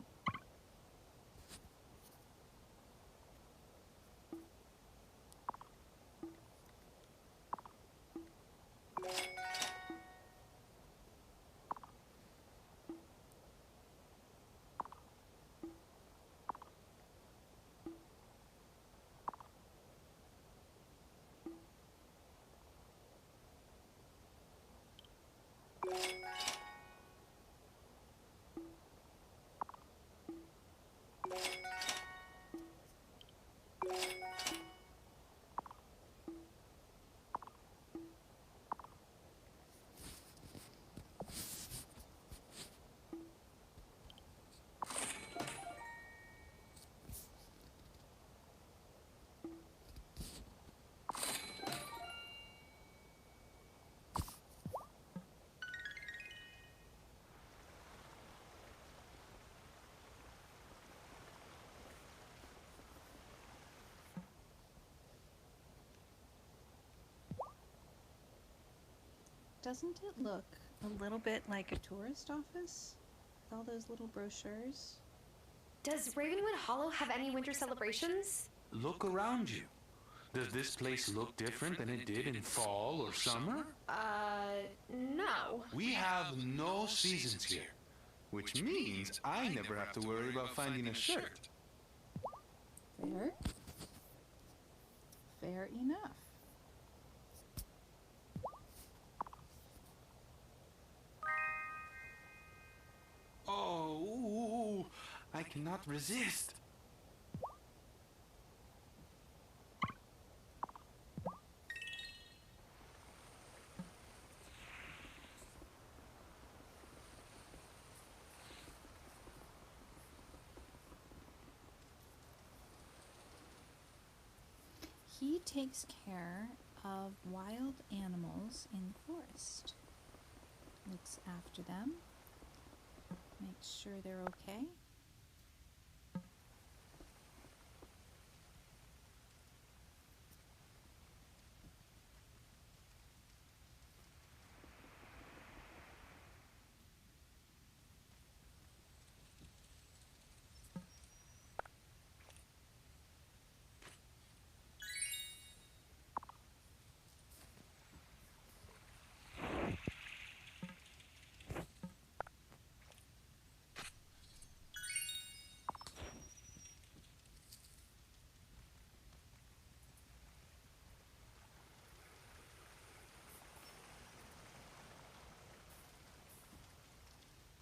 Doesn't it look a little bit like a tourist office? With all those little brochures? Does Ravenwood Hollow have any winter celebrations? Look around you. Does this place look different than it did in fall or summer? No. We have no seasons here, which means I never have to worry about finding a shirt. Fair. Fair enough. Oh, I cannot resist. He takes care of wild animals in the forest. Looks after them. Makes sure they're okay.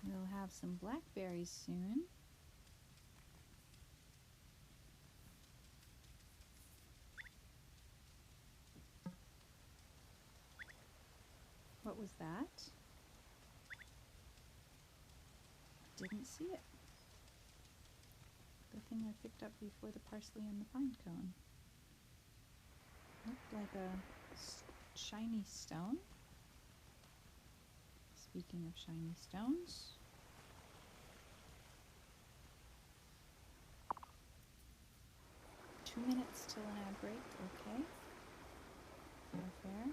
We'll have some blackberries soon. What was that? Didn't see it. The thing I picked up before the parsley and the pine cone. like a shiny stone. Speaking of shiny stones. Two minutes till an ad break, okay. Fair.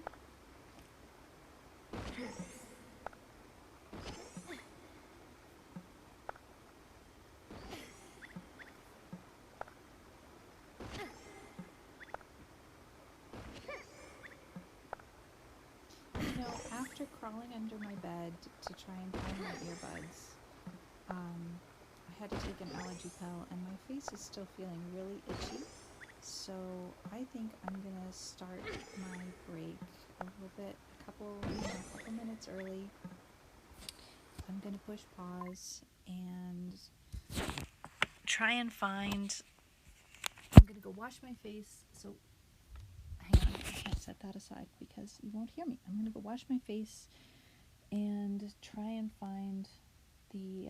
You know, after crawling under my bed to try and find my earbuds, I had to take an allergy pill and my face is still feeling really itchy. So I think I'm gonna start my break a little bit, a couple minutes early. I'm gonna push pause and try and find. I'm gonna go wash my face. So hang on, I can't set that aside because you won't hear me. I'm gonna go wash my face and try and find the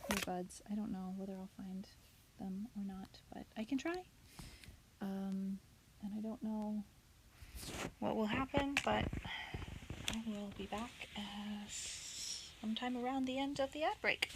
earbuds. I don't know whether I'll find them or not, but I can try. And I don't know what will happen, but I will be back sometime around the end of the ad break.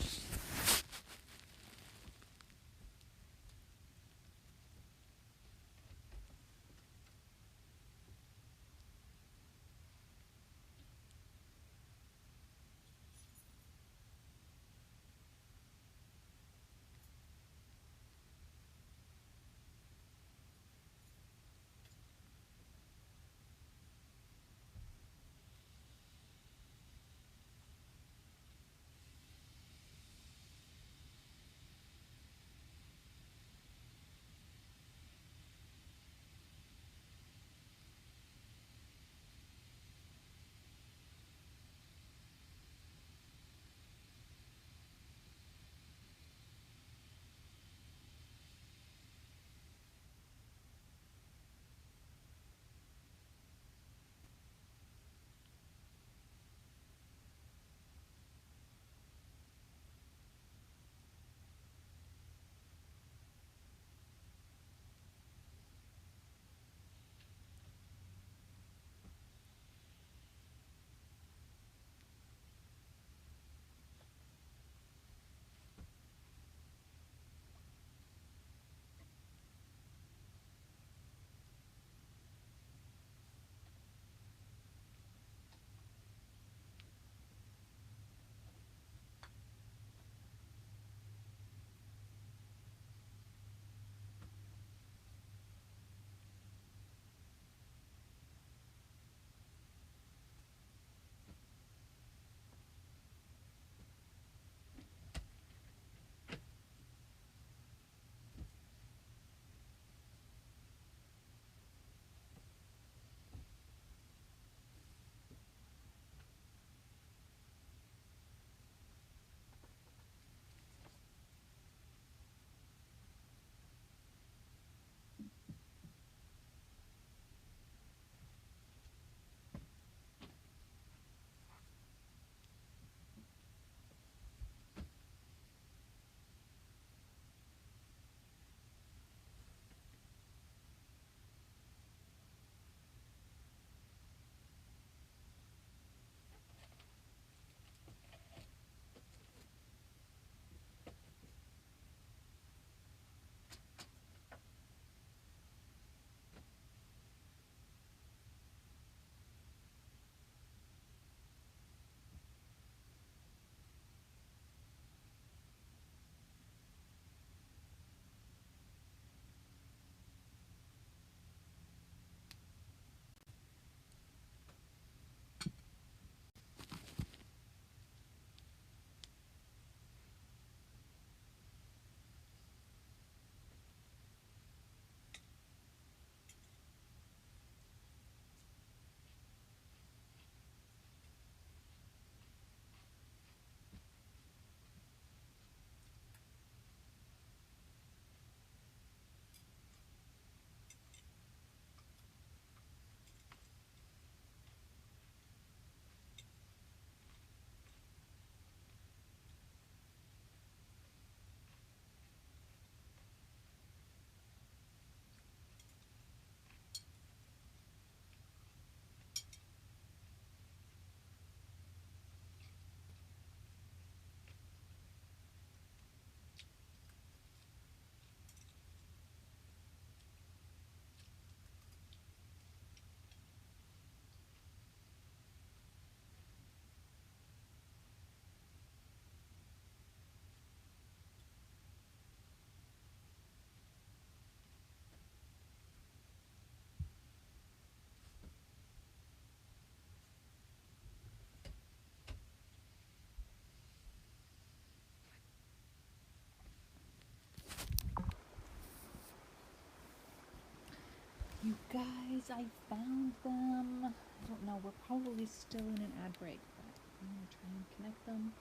You guys, I found them. I don't know, we're probably still in an ad break, but I'm gonna try and connect them.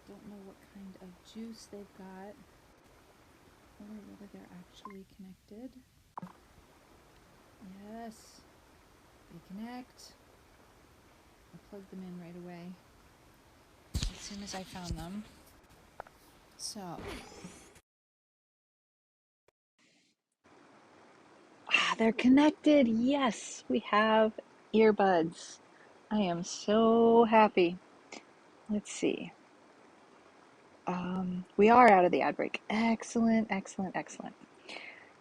Don't know what kind of juice they've got, or whether they're actually connected. Yes, they connect. I plugged them in right away as soon as I found them. So, they're connected. Yes, we have earbuds. I am so happy. Let's see. We are out of the ad break. Excellent, excellent, excellent.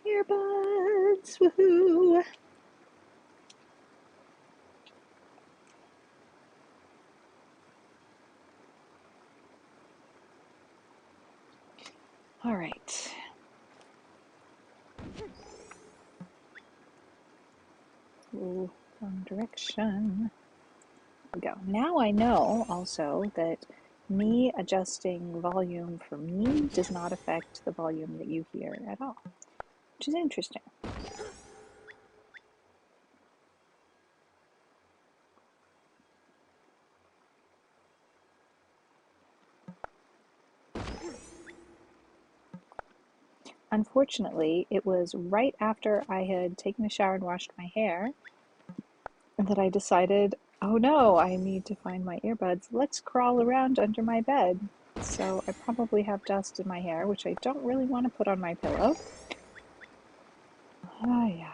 Earbuds, woohoo! All right. Ooh, wrong direction. There we go. Now I know also that me adjusting volume for me does not affect the volume that you hear at all, which is interesting. Unfortunately, it was right after I had taken a shower and washed my hair that I decided, oh no, I need to find my earbuds. Let's crawl around under my bed. So I probably have dust in my hair, which I don't really want to put on my pillow. Oh yeah.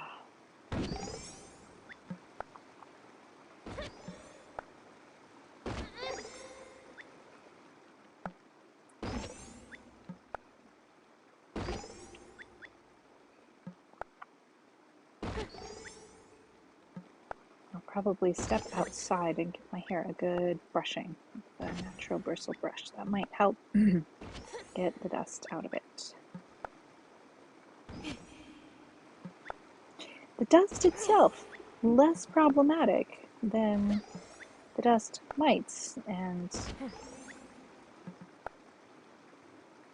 I'll probably step outside and give my hair a good brushing with a natural bristle brush. That might help get the dust out of it. The dust itself, less problematic than the dust mites and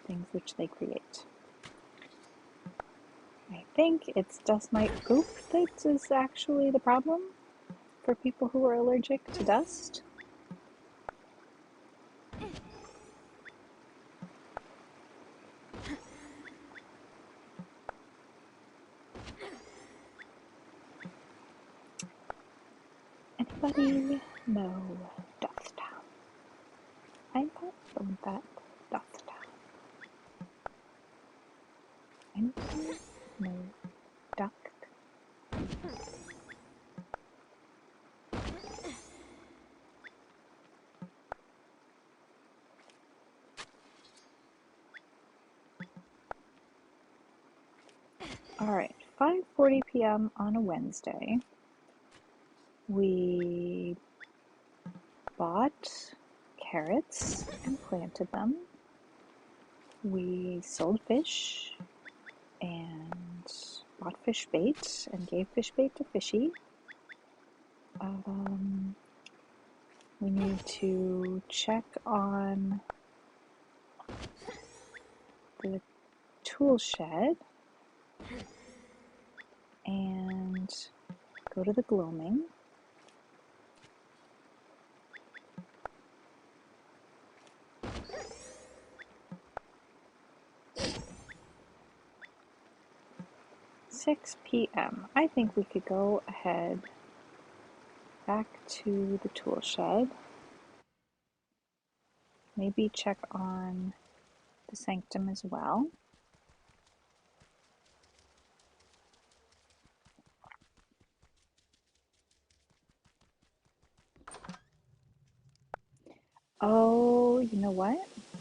things which they create. I think it's dust mite poop that is actually the problem for people who are allergic to dust. Anybody know dust? I'm from that dust. Anybody know dust? All right, 5:40 p.m. on a Wednesday. We bought carrots and planted them. We sold fish and bought fish bait and gave fish bait to Fishy. We need to check on the tool shed and go to the gloaming. (6 p.m.) I think we could go ahead back to the tool shed. Maybe check on the sanctum as well. Oh, you know what?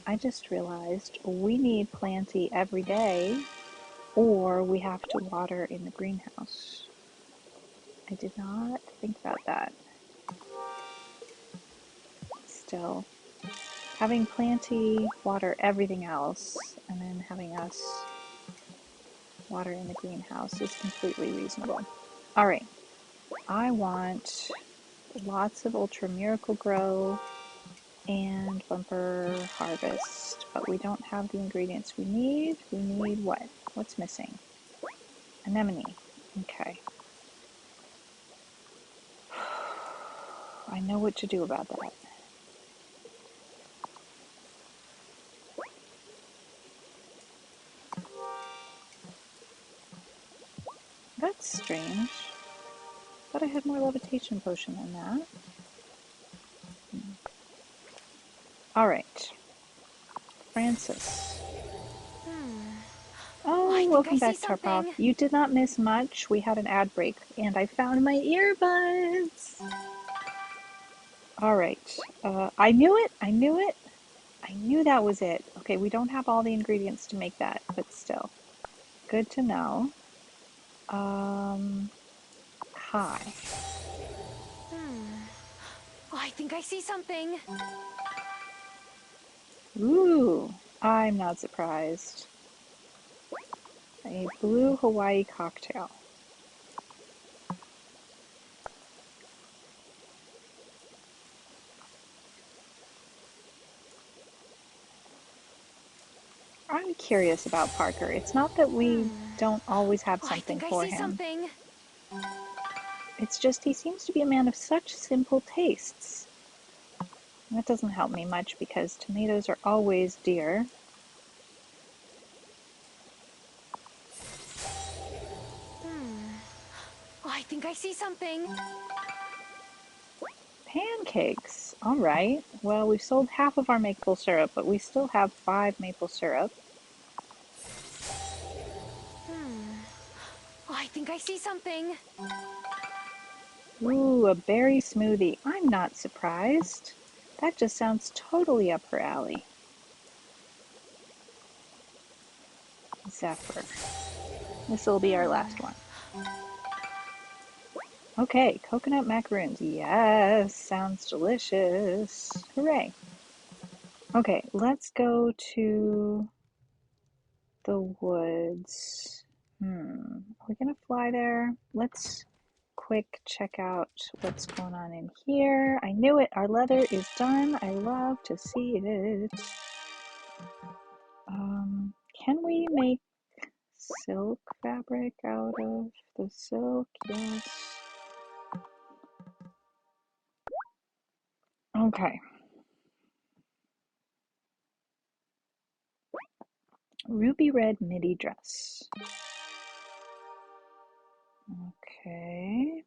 I just realized we need Planty every day, or we have to water in the greenhouse. I did not think about that. Still, having Planty water everything else, and then having us water in the greenhouse is completely reasonable. Alright, I want lots of Ultra Miracle Grow and Bumper Harvest, but we don't have the ingredients we need. We need what? What's missing? Anemone. Okay. I know what to do about that. That's strange. Thought I had more levitation potion than that. All right. Francis. Oh, welcome back, Tarpov. You did not miss much. We had an ad break, and I found my earbuds. All right. I knew it. I knew it. I knew that was it. Okay, we don't have all the ingredients to make that, but still. Good to know. Hi. Oh, I think I see something. Ooh, I'm not surprised. A blue Hawaii cocktail. I'm curious about Parker. It's not that we don't always have something for him. It's just he seems to be a man of such simple tastes. That doesn't help me much because tomatoes are always dear. Oh, I think I see something. Pancakes. All right. Well, we've sold half of our maple syrup, but we still have 5 maple syrup. Oh, I think I see something. Ooh, a berry smoothie. I'm not surprised. That just sounds totally up her alley. Zephyr. This will be our last one. Okay, coconut macaroons. Yes, sounds delicious. Hooray. Okay, let's go to the woods. Are we gonna fly there? Let's quick check out what's going on in here. I knew it. Our leather is done. I love to see it. Can we make silk fabric out of the silk? Yes. Okay. Ruby red midi dress. Okay.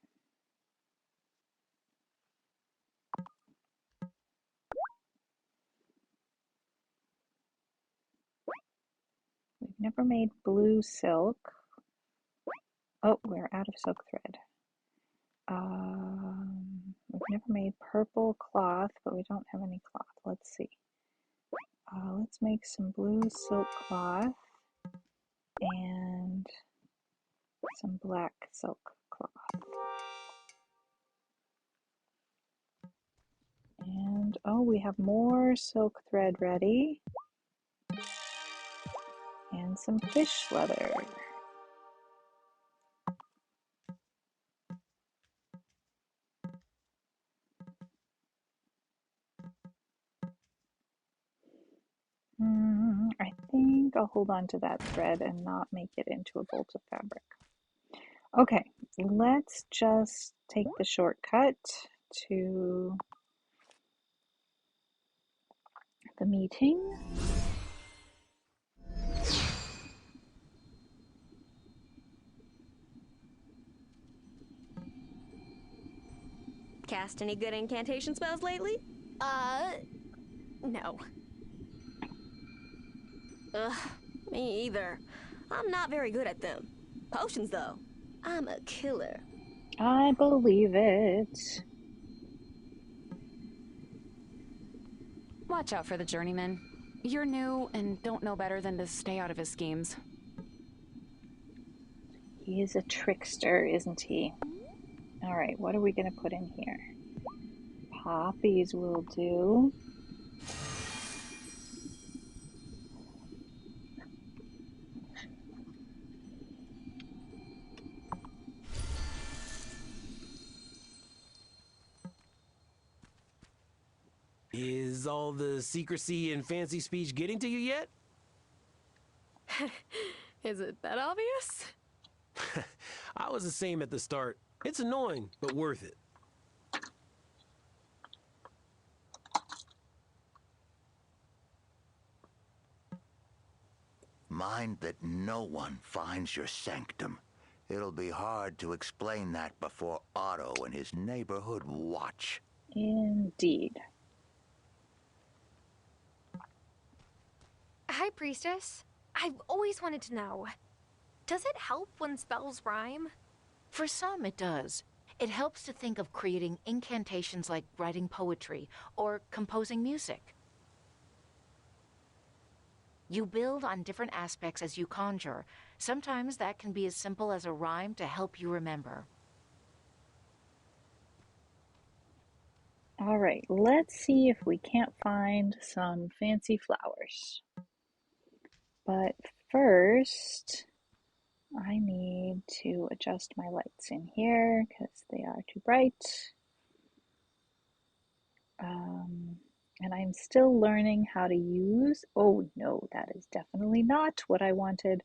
We've never made blue silk. Oh, we're out of silk thread. We've never made purple cloth, but we don't have any cloth. Let's see. Let's make some blue silk cloth and some black silk cloth. And oh, we have more silk thread ready. And some fish leather. I think I'll hold on to that thread and not make it into a bolt of fabric. Okay, let's just take the shortcut to the meeting. Cast any good incantation spells lately? No. Ugh, me either. I'm not very good at them. Potions, though. I'm a killer. I believe it. Watch out for the journeyman. You're new and don't know better than to stay out of his schemes. He is a trickster, isn't he? All right, what are we going to put in here? Poppies will do. Is all the secrecy and fancy speech getting to you yet? Is it that obvious? I was the same at the start. It's annoying, but worth it. find that no one finds your sanctum. It'll be hard to explain that before Otto and his neighborhood watch. Indeed. Hi, Priestess. I've always wanted to know. Does it help when spells rhyme? For some, it does. It helps to think of creating incantations like writing poetry or composing music. You build on different aspects as you conjure. Sometimes that can be as simple as a rhyme to help you remember. All right, let's see if we can't find some fancy flowers. But first, I need to adjust my lights in here because they are too bright. And I'm still learning how to use, oh no, that is definitely not what I wanted.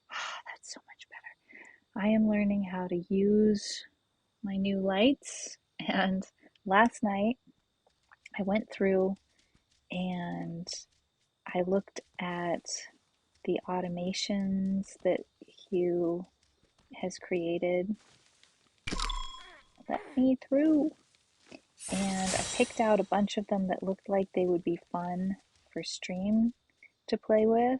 That's so much better. I am learning how to use my new lights, and last night I went through and I looked at the automations that Hugh has created. Let me through. And I picked out a bunch of them that looked like they would be fun for stream to play with.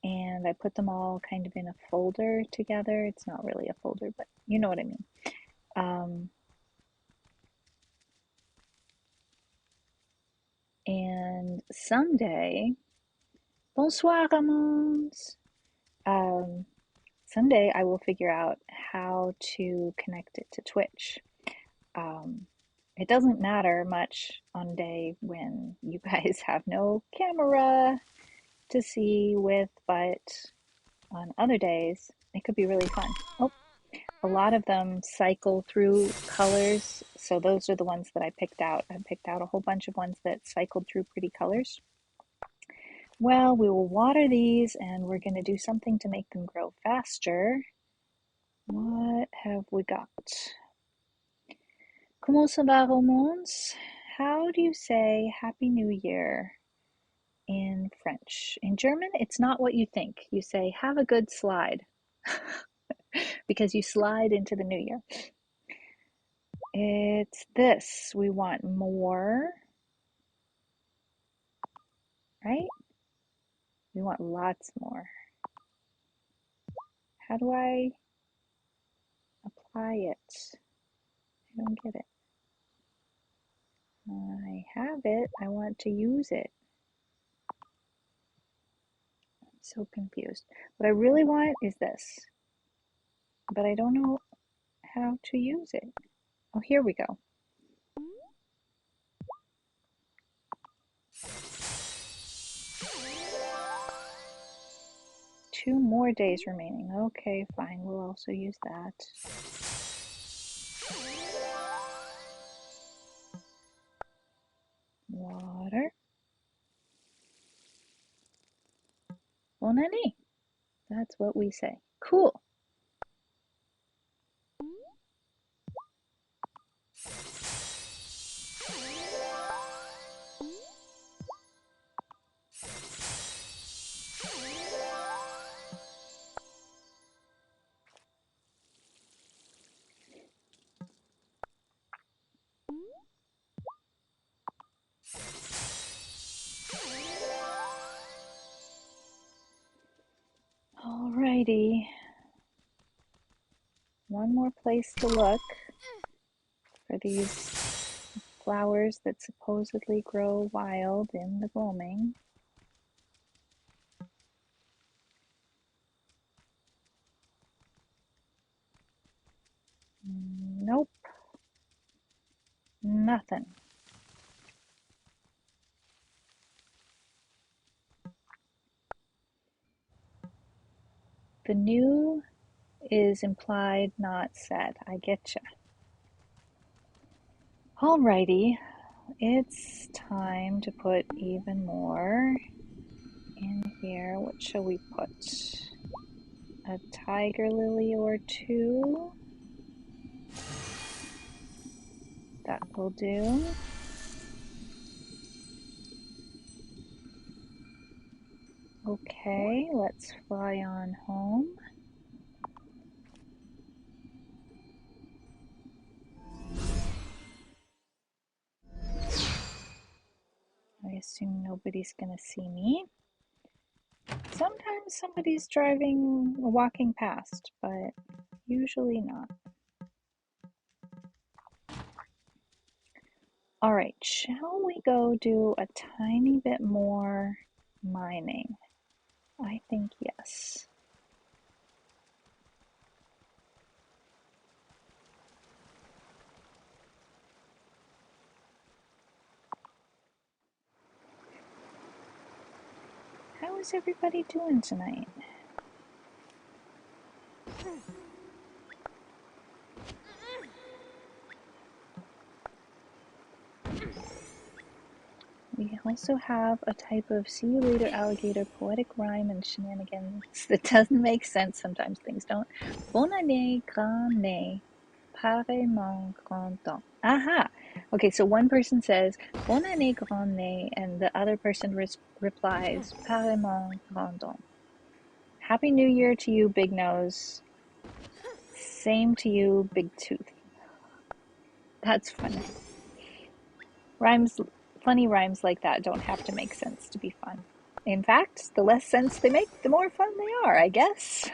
And I put them all kind of in a folder together. It's not really a folder, but you know what I mean. And someday, bonsoir, Ramons. Someday I will figure out how to connect it to Twitch. It doesn't matter much on a day when you guys have no camera to see with, but on other days it could be really fun. Oh, a lot of them cycle through colors, so those are the ones that I picked out. I picked out a whole bunch of ones that cycled through pretty colors. Well, we will water these and we're going to do something to make them grow faster. What have we got? Comment ça va, Romance? How do you say Happy New Year in French? In German, it's not what you think. You say, have a good slide, because you slide into the new year. It's this. We want more, right? We want lots more. How do I apply it? I don't get it. I have it. I want to use it. I'm so confused. What I really want is this, but I don't know how to use it. Oh, here we go. Two more days remaining. Okay, fine. We'll also use that. Water. Bon année. That's what we say. Cool. Alrighty. One more place to look for these flowers that supposedly grow wild in the gloaming. Nope. Nothing. The new is implied, not said. I getcha. Alrighty, it's time to put even more in here. What shall we put? A tiger lily or two? That will do. Okay, let's fly on home. I assume nobody's gonna see me. Sometimes somebody's driving, walking past, but usually not. All right, shall we go do a tiny bit more mining? I think yes. How is everybody doing tonight? We also have a type of see you later alligator poetic rhyme and shenanigans that doesn't make sense. Sometimes things don't. Bonne année, grand nez, pareillement grand dent. Aha! Okay, so one person says bonne année, grand nez, and the other person replies pareillement grand dent. Happy New Year to you, big nose. Same to you, big tooth. That's funny. Funny rhymes like that don't have to make sense to be fun. In fact, the less sense they make, the more fun they are, I guess.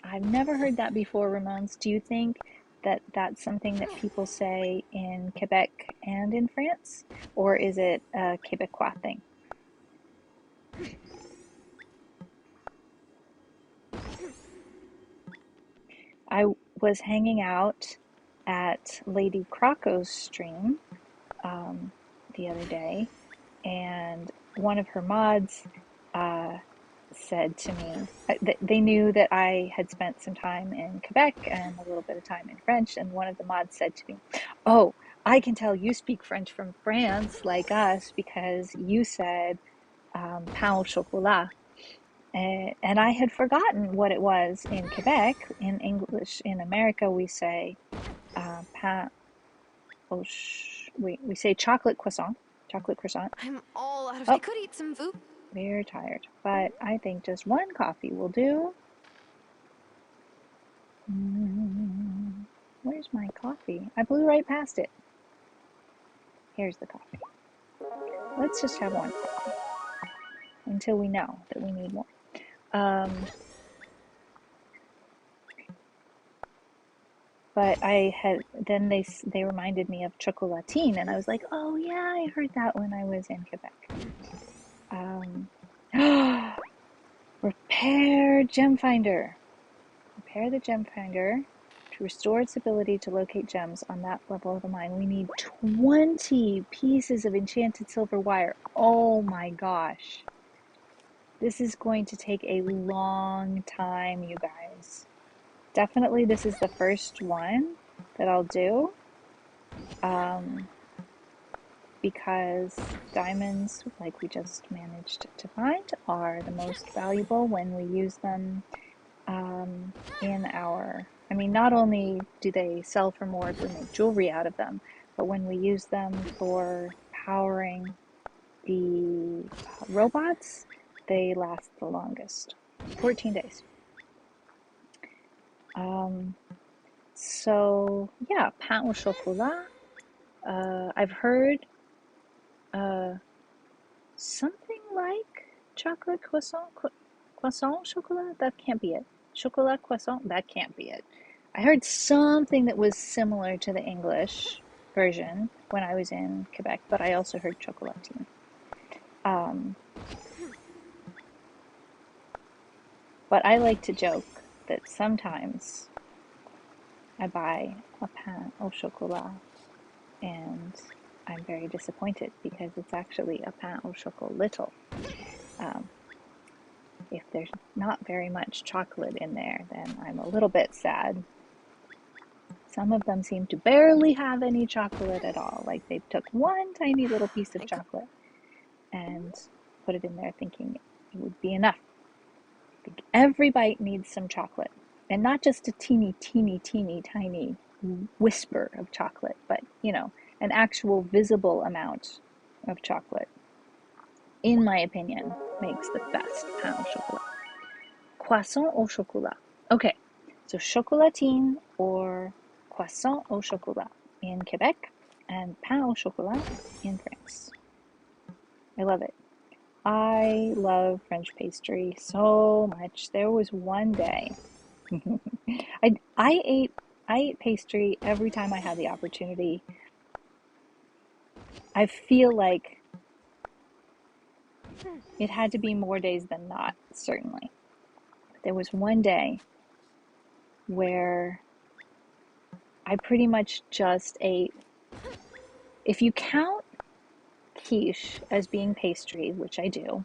I've never heard that before, Ramones. Do you think that that's something that people say in Quebec and in France? Or is it a Quebecois thing? I was hanging out at Lady Crocco's stream the other day, and one of her mods said to me, they knew that I had spent some time in Quebec and a little bit of time in French, and one of the mods said to me, "Oh, I can tell you speak French from France like us because you said pain au chocolat." And I had forgotten what it was in Quebec. In English, in America, we say pain au we say chocolate croissant. Chocolate croissant. I'm all out of. Oh. I could eat some food. Very tired, but I think just one coffee will do. Where's my coffee? I blew right past it. Here's the coffee. Let's just have one until we know that we need more. But then they reminded me of chocolatine, and I was like, oh yeah, I heard that when I was in Quebec. Repair gem finder. Repair the gem finder to restore its ability to locate gems on that level of the mine. We need 20 pieces of enchanted silver wire. Oh my gosh. This is going to take a long time, you guys. Definitely this is the first one that I'll do. Because diamonds, like we just managed to find, are the most valuable when we use them in our, I mean, not only do they sell for more if we make jewelry out of them, but when we use them for powering the robots, they last the longest, 14 days. So yeah, pain au chocolat. I've heard something like chocolate croissant chocolat. That can't be it. Chocolat croissant. That can't be it. I heard something that was similar to the English version when I was in Quebec, but I also heard chocolatine. But I like to joke that sometimes I buy a pain au chocolat and I'm very disappointed because it's actually a pain au chocolat little. If there's not very much chocolate in there, then I'm a little bit sad. Some of them seem to barely have any chocolate at all. Like they took one tiny little piece of chocolate and put it in there thinking it would be enough. I think every bite needs some chocolate. And not just a teeny, teeny, teeny, tiny whisper of chocolate, but, you know, an actual visible amount of chocolate. in my opinion, makes the best pain au chocolat. Croissant au chocolat. Okay, so chocolatine or croissant au chocolat in Quebec and pain au chocolat in France. I love it. I love French pastry so much. There was one day I ate pastry every time I had the opportunity. I feel like it had to be more days than not, certainly. There was one day where I pretty much just ate, if you count quiche as being pastry, which I do,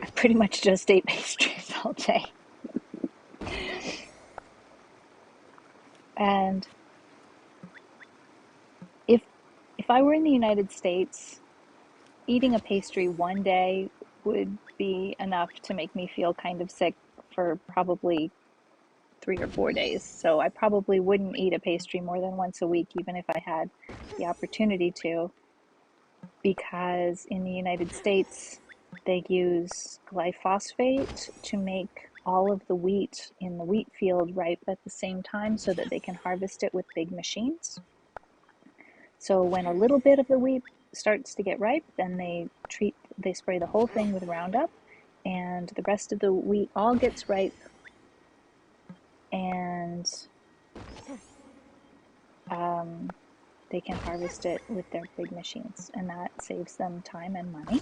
I pretty much just ate pastries all day. And if I were in the United States, eating a pastry one day would be enough to make me feel kind of sick for probably 3 or 4 days. So I probably wouldn't eat a pastry more than once a week, even if I had the opportunity to, because in the United States, they use glyphosate to make all of the wheat in the wheat field ripe at the same time so that they can harvest it with big machines. So when a little bit of the wheat starts to get ripe, then they spray the whole thing with Roundup, and the rest of the wheat all gets ripe, and they can harvest it with their big machines, and that saves them time and money,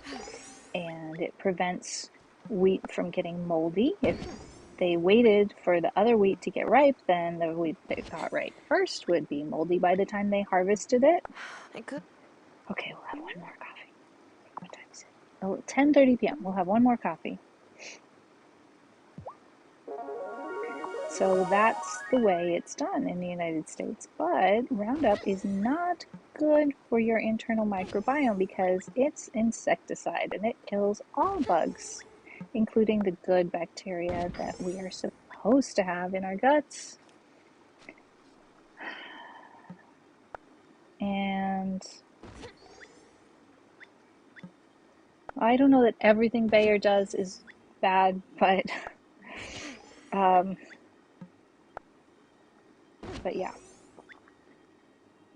and it prevents wheat from getting moldy. If they waited for the other wheat to get ripe, then the wheat they got ripe first would be moldy by the time they harvested it. Okay, we'll have one more coffee. What time is it? Oh, 10:30 p.m. We'll have one more coffee. So that's the way it's done in the United States. But Roundup is not good for your internal microbiome because it's insecticide and it kills all bugs, including the good bacteria that we are supposed to have in our guts. And I don't know that everything Bayer does is bad, but yeah.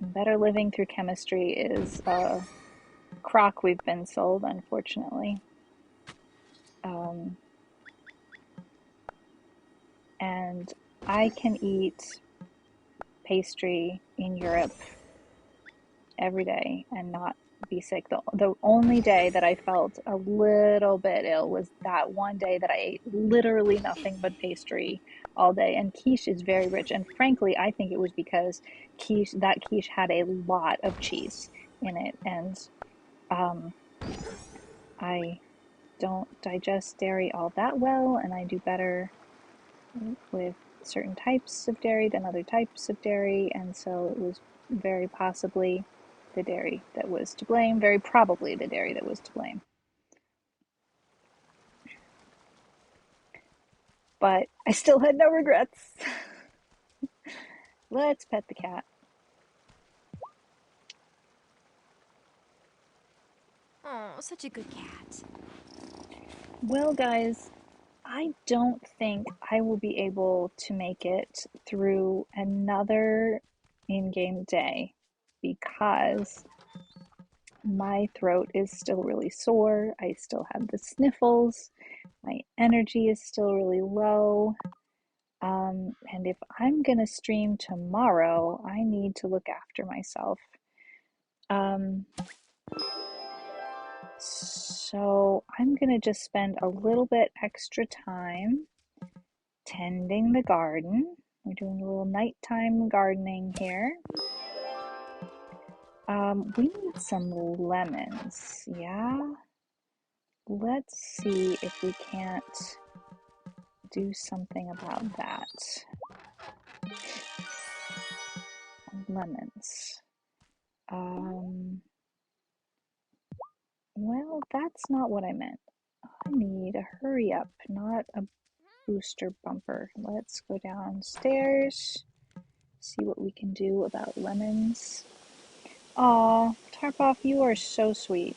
Better living through chemistry is a crock we've been sold, unfortunately. And I can eat pastry in Europe every day and not be sick. The only day that I felt a little bit ill was that one day that I ate literally nothing but pastry all day. And quiche is very rich. And frankly, I think it was because that quiche had a lot of cheese in it. And I don't digest dairy all that well, and I do better with certain types of dairy than other types of dairy, and so it was very possibly the dairy that was to blame, very probably the dairy that was to blame. But I still had no regrets. Let's pet the cat. Oh, such a good cat. Well, guys, I don't think I will be able to make it through another in-game day because my throat is still really sore. I still have the sniffles. My energy is still really low. And if I'm going to stream tomorrow, I need to look after myself. So I'm going to just spend a little bit extra time tending the garden. We're doing a little nighttime gardening here. We need some lemons, yeah? Let's see if we can't do something about that. Lemons. Well, that's not what I meant. I need a hurry up, not a booster bumper. Let's go downstairs, see what we can do about lemons. Aw, Tarpoff, you are so sweet.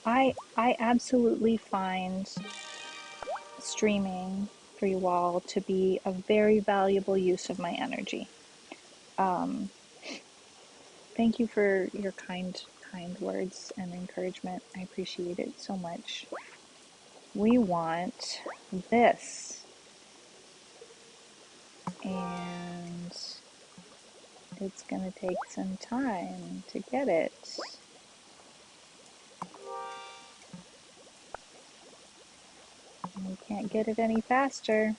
I absolutely find streaming for you all to be a very valuable use of my energy. Um, Thank you for your kind words and encouragement. I appreciate it so much. We want this, and it's going to take some time to get it. We can't get it any faster.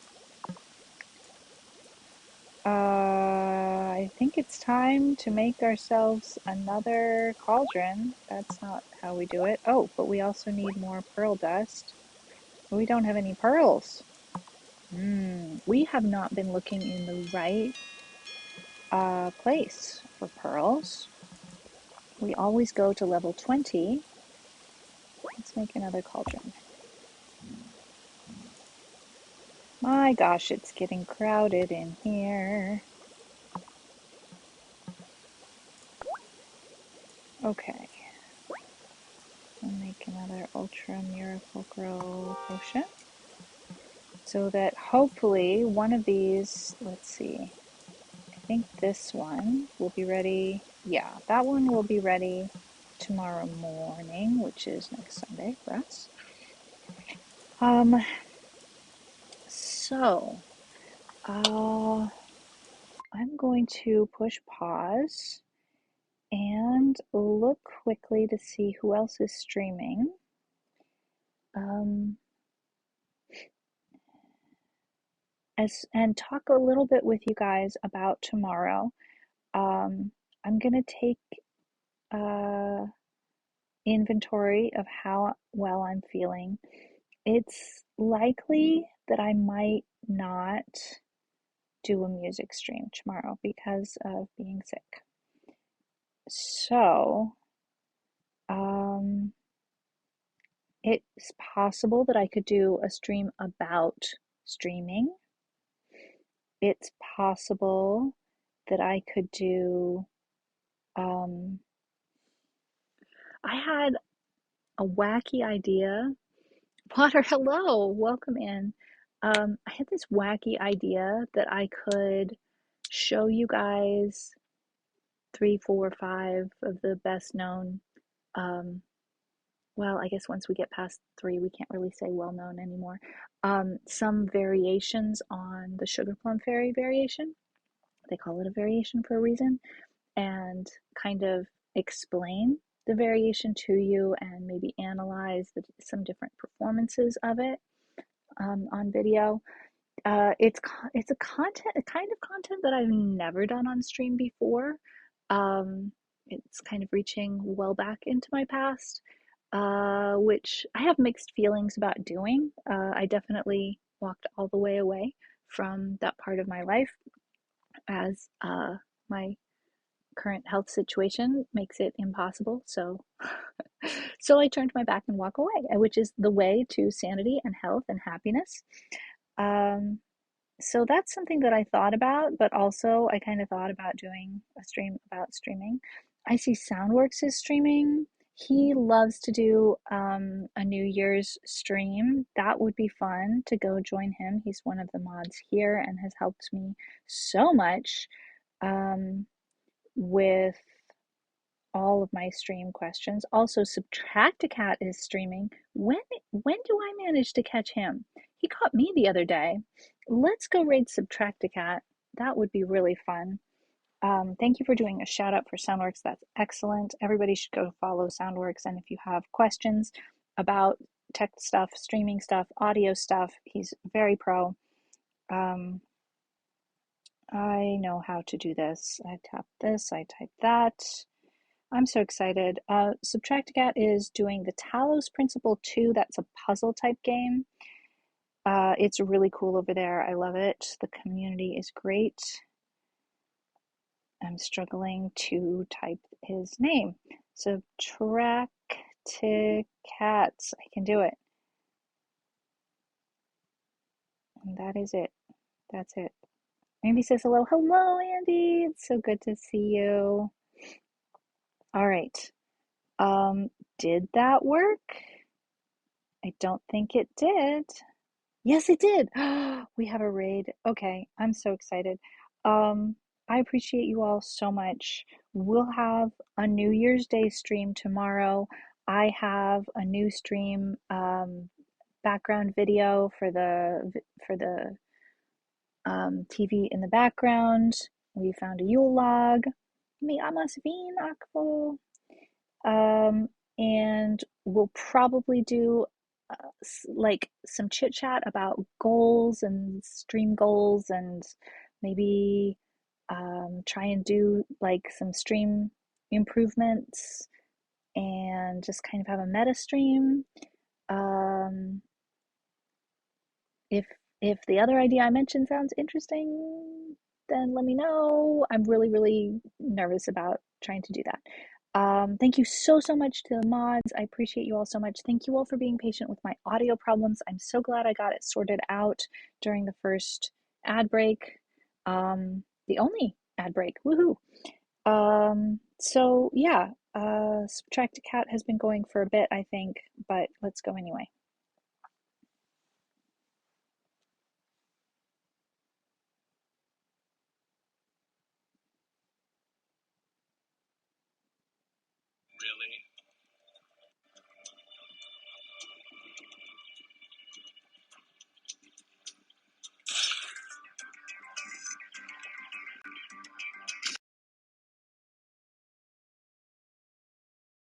I think it's time to make ourselves another cauldron. That's not how we do it. Oh, but we also need more pearl dust. We don't have any pearls. We have not been looking in the right place for pearls. We always go to level 20. Let's make another cauldron. My gosh, it's getting crowded in here. Okay. We'll make another Ultra Miracle Grow potion. So that hopefully one of these, let's see, I think this one will be ready. Yeah, that one will be ready tomorrow morning, which is next Sunday for us. So, I'm going to push pause and look quickly to see who else is streaming. And talk a little bit with you guys about tomorrow. I'm going to take inventory of how well I'm feeling. It's likely that I might not do a music stream tomorrow because of being sick. So, it's possible that I could do a stream about streaming. It's possible that I could do, I had a wacky idea. Potter, hello, welcome in. I had this wacky idea that I could show you guys 3, 4, 5 of the best known. Well, I guess once we get past 3, we can't really say well known anymore. Some variations on the Sugar Plum Fairy variation. They call it a variation for a reason, and kind of explain the variation to you and maybe analyze some different performances of it on video. It's a kind of content that I've never done on stream before. It's kind of reaching well back into my past, which I have mixed feelings about doing. I definitely walked all the way away from that part of my life as my current health situation makes it impossible. So I turned my back and walk away, which is the way to sanity and health and happiness. So that's something that I thought about, but also I kind of thought about doing a stream about streaming. I see Soundworks is streaming. He loves to do a New Year's stream. That would be fun to go join him. He's one of the mods here and has helped me so much with all of my stream questions. Also, Subtracticat is streaming. When do I manage to catch him? He caught me the other day. Let's go raid Subtracticat. That would be really fun. Thank you for doing a shout out for Soundworks. That's excellent. Everybody should go follow Soundworks. And if you have questions about tech stuff, streaming stuff, audio stuff, he's very pro. I know how to do this. I tap this, I type that. I'm so excited. Subtracticat is doing the Talos Principle 2. That's a puzzle type game. It's really cool over there. I love it. The community is great. I'm struggling to type his name. Subtracticat. I can do it. And that is it. That's it. Andy says hello. Hello, Andy. It's so good to see you. All right. Did that work? I don't think it did. Yes, it did. We have a raid. Okay, I'm so excited. I appreciate you all so much. We'll have a New Year's Day stream tomorrow. I have a new stream background video for the TV in the background. We found a Yule log. Mi amas vin akvo. And we'll probably do like some chit chat about goals and stream goals, and maybe try and do like some stream improvements and just kind of have a meta stream. If the other idea I mentioned sounds interesting, then let me know. I'm really, really nervous about trying to do that. Thank you so much to the mods. I appreciate you all so much. Thank you all for being patient with my audio problems. I'm so glad I got it sorted out during the first ad break. The only ad break. Woohoo! So yeah, Subtract a Cat has been going for a bit, I think, but let's go anyway.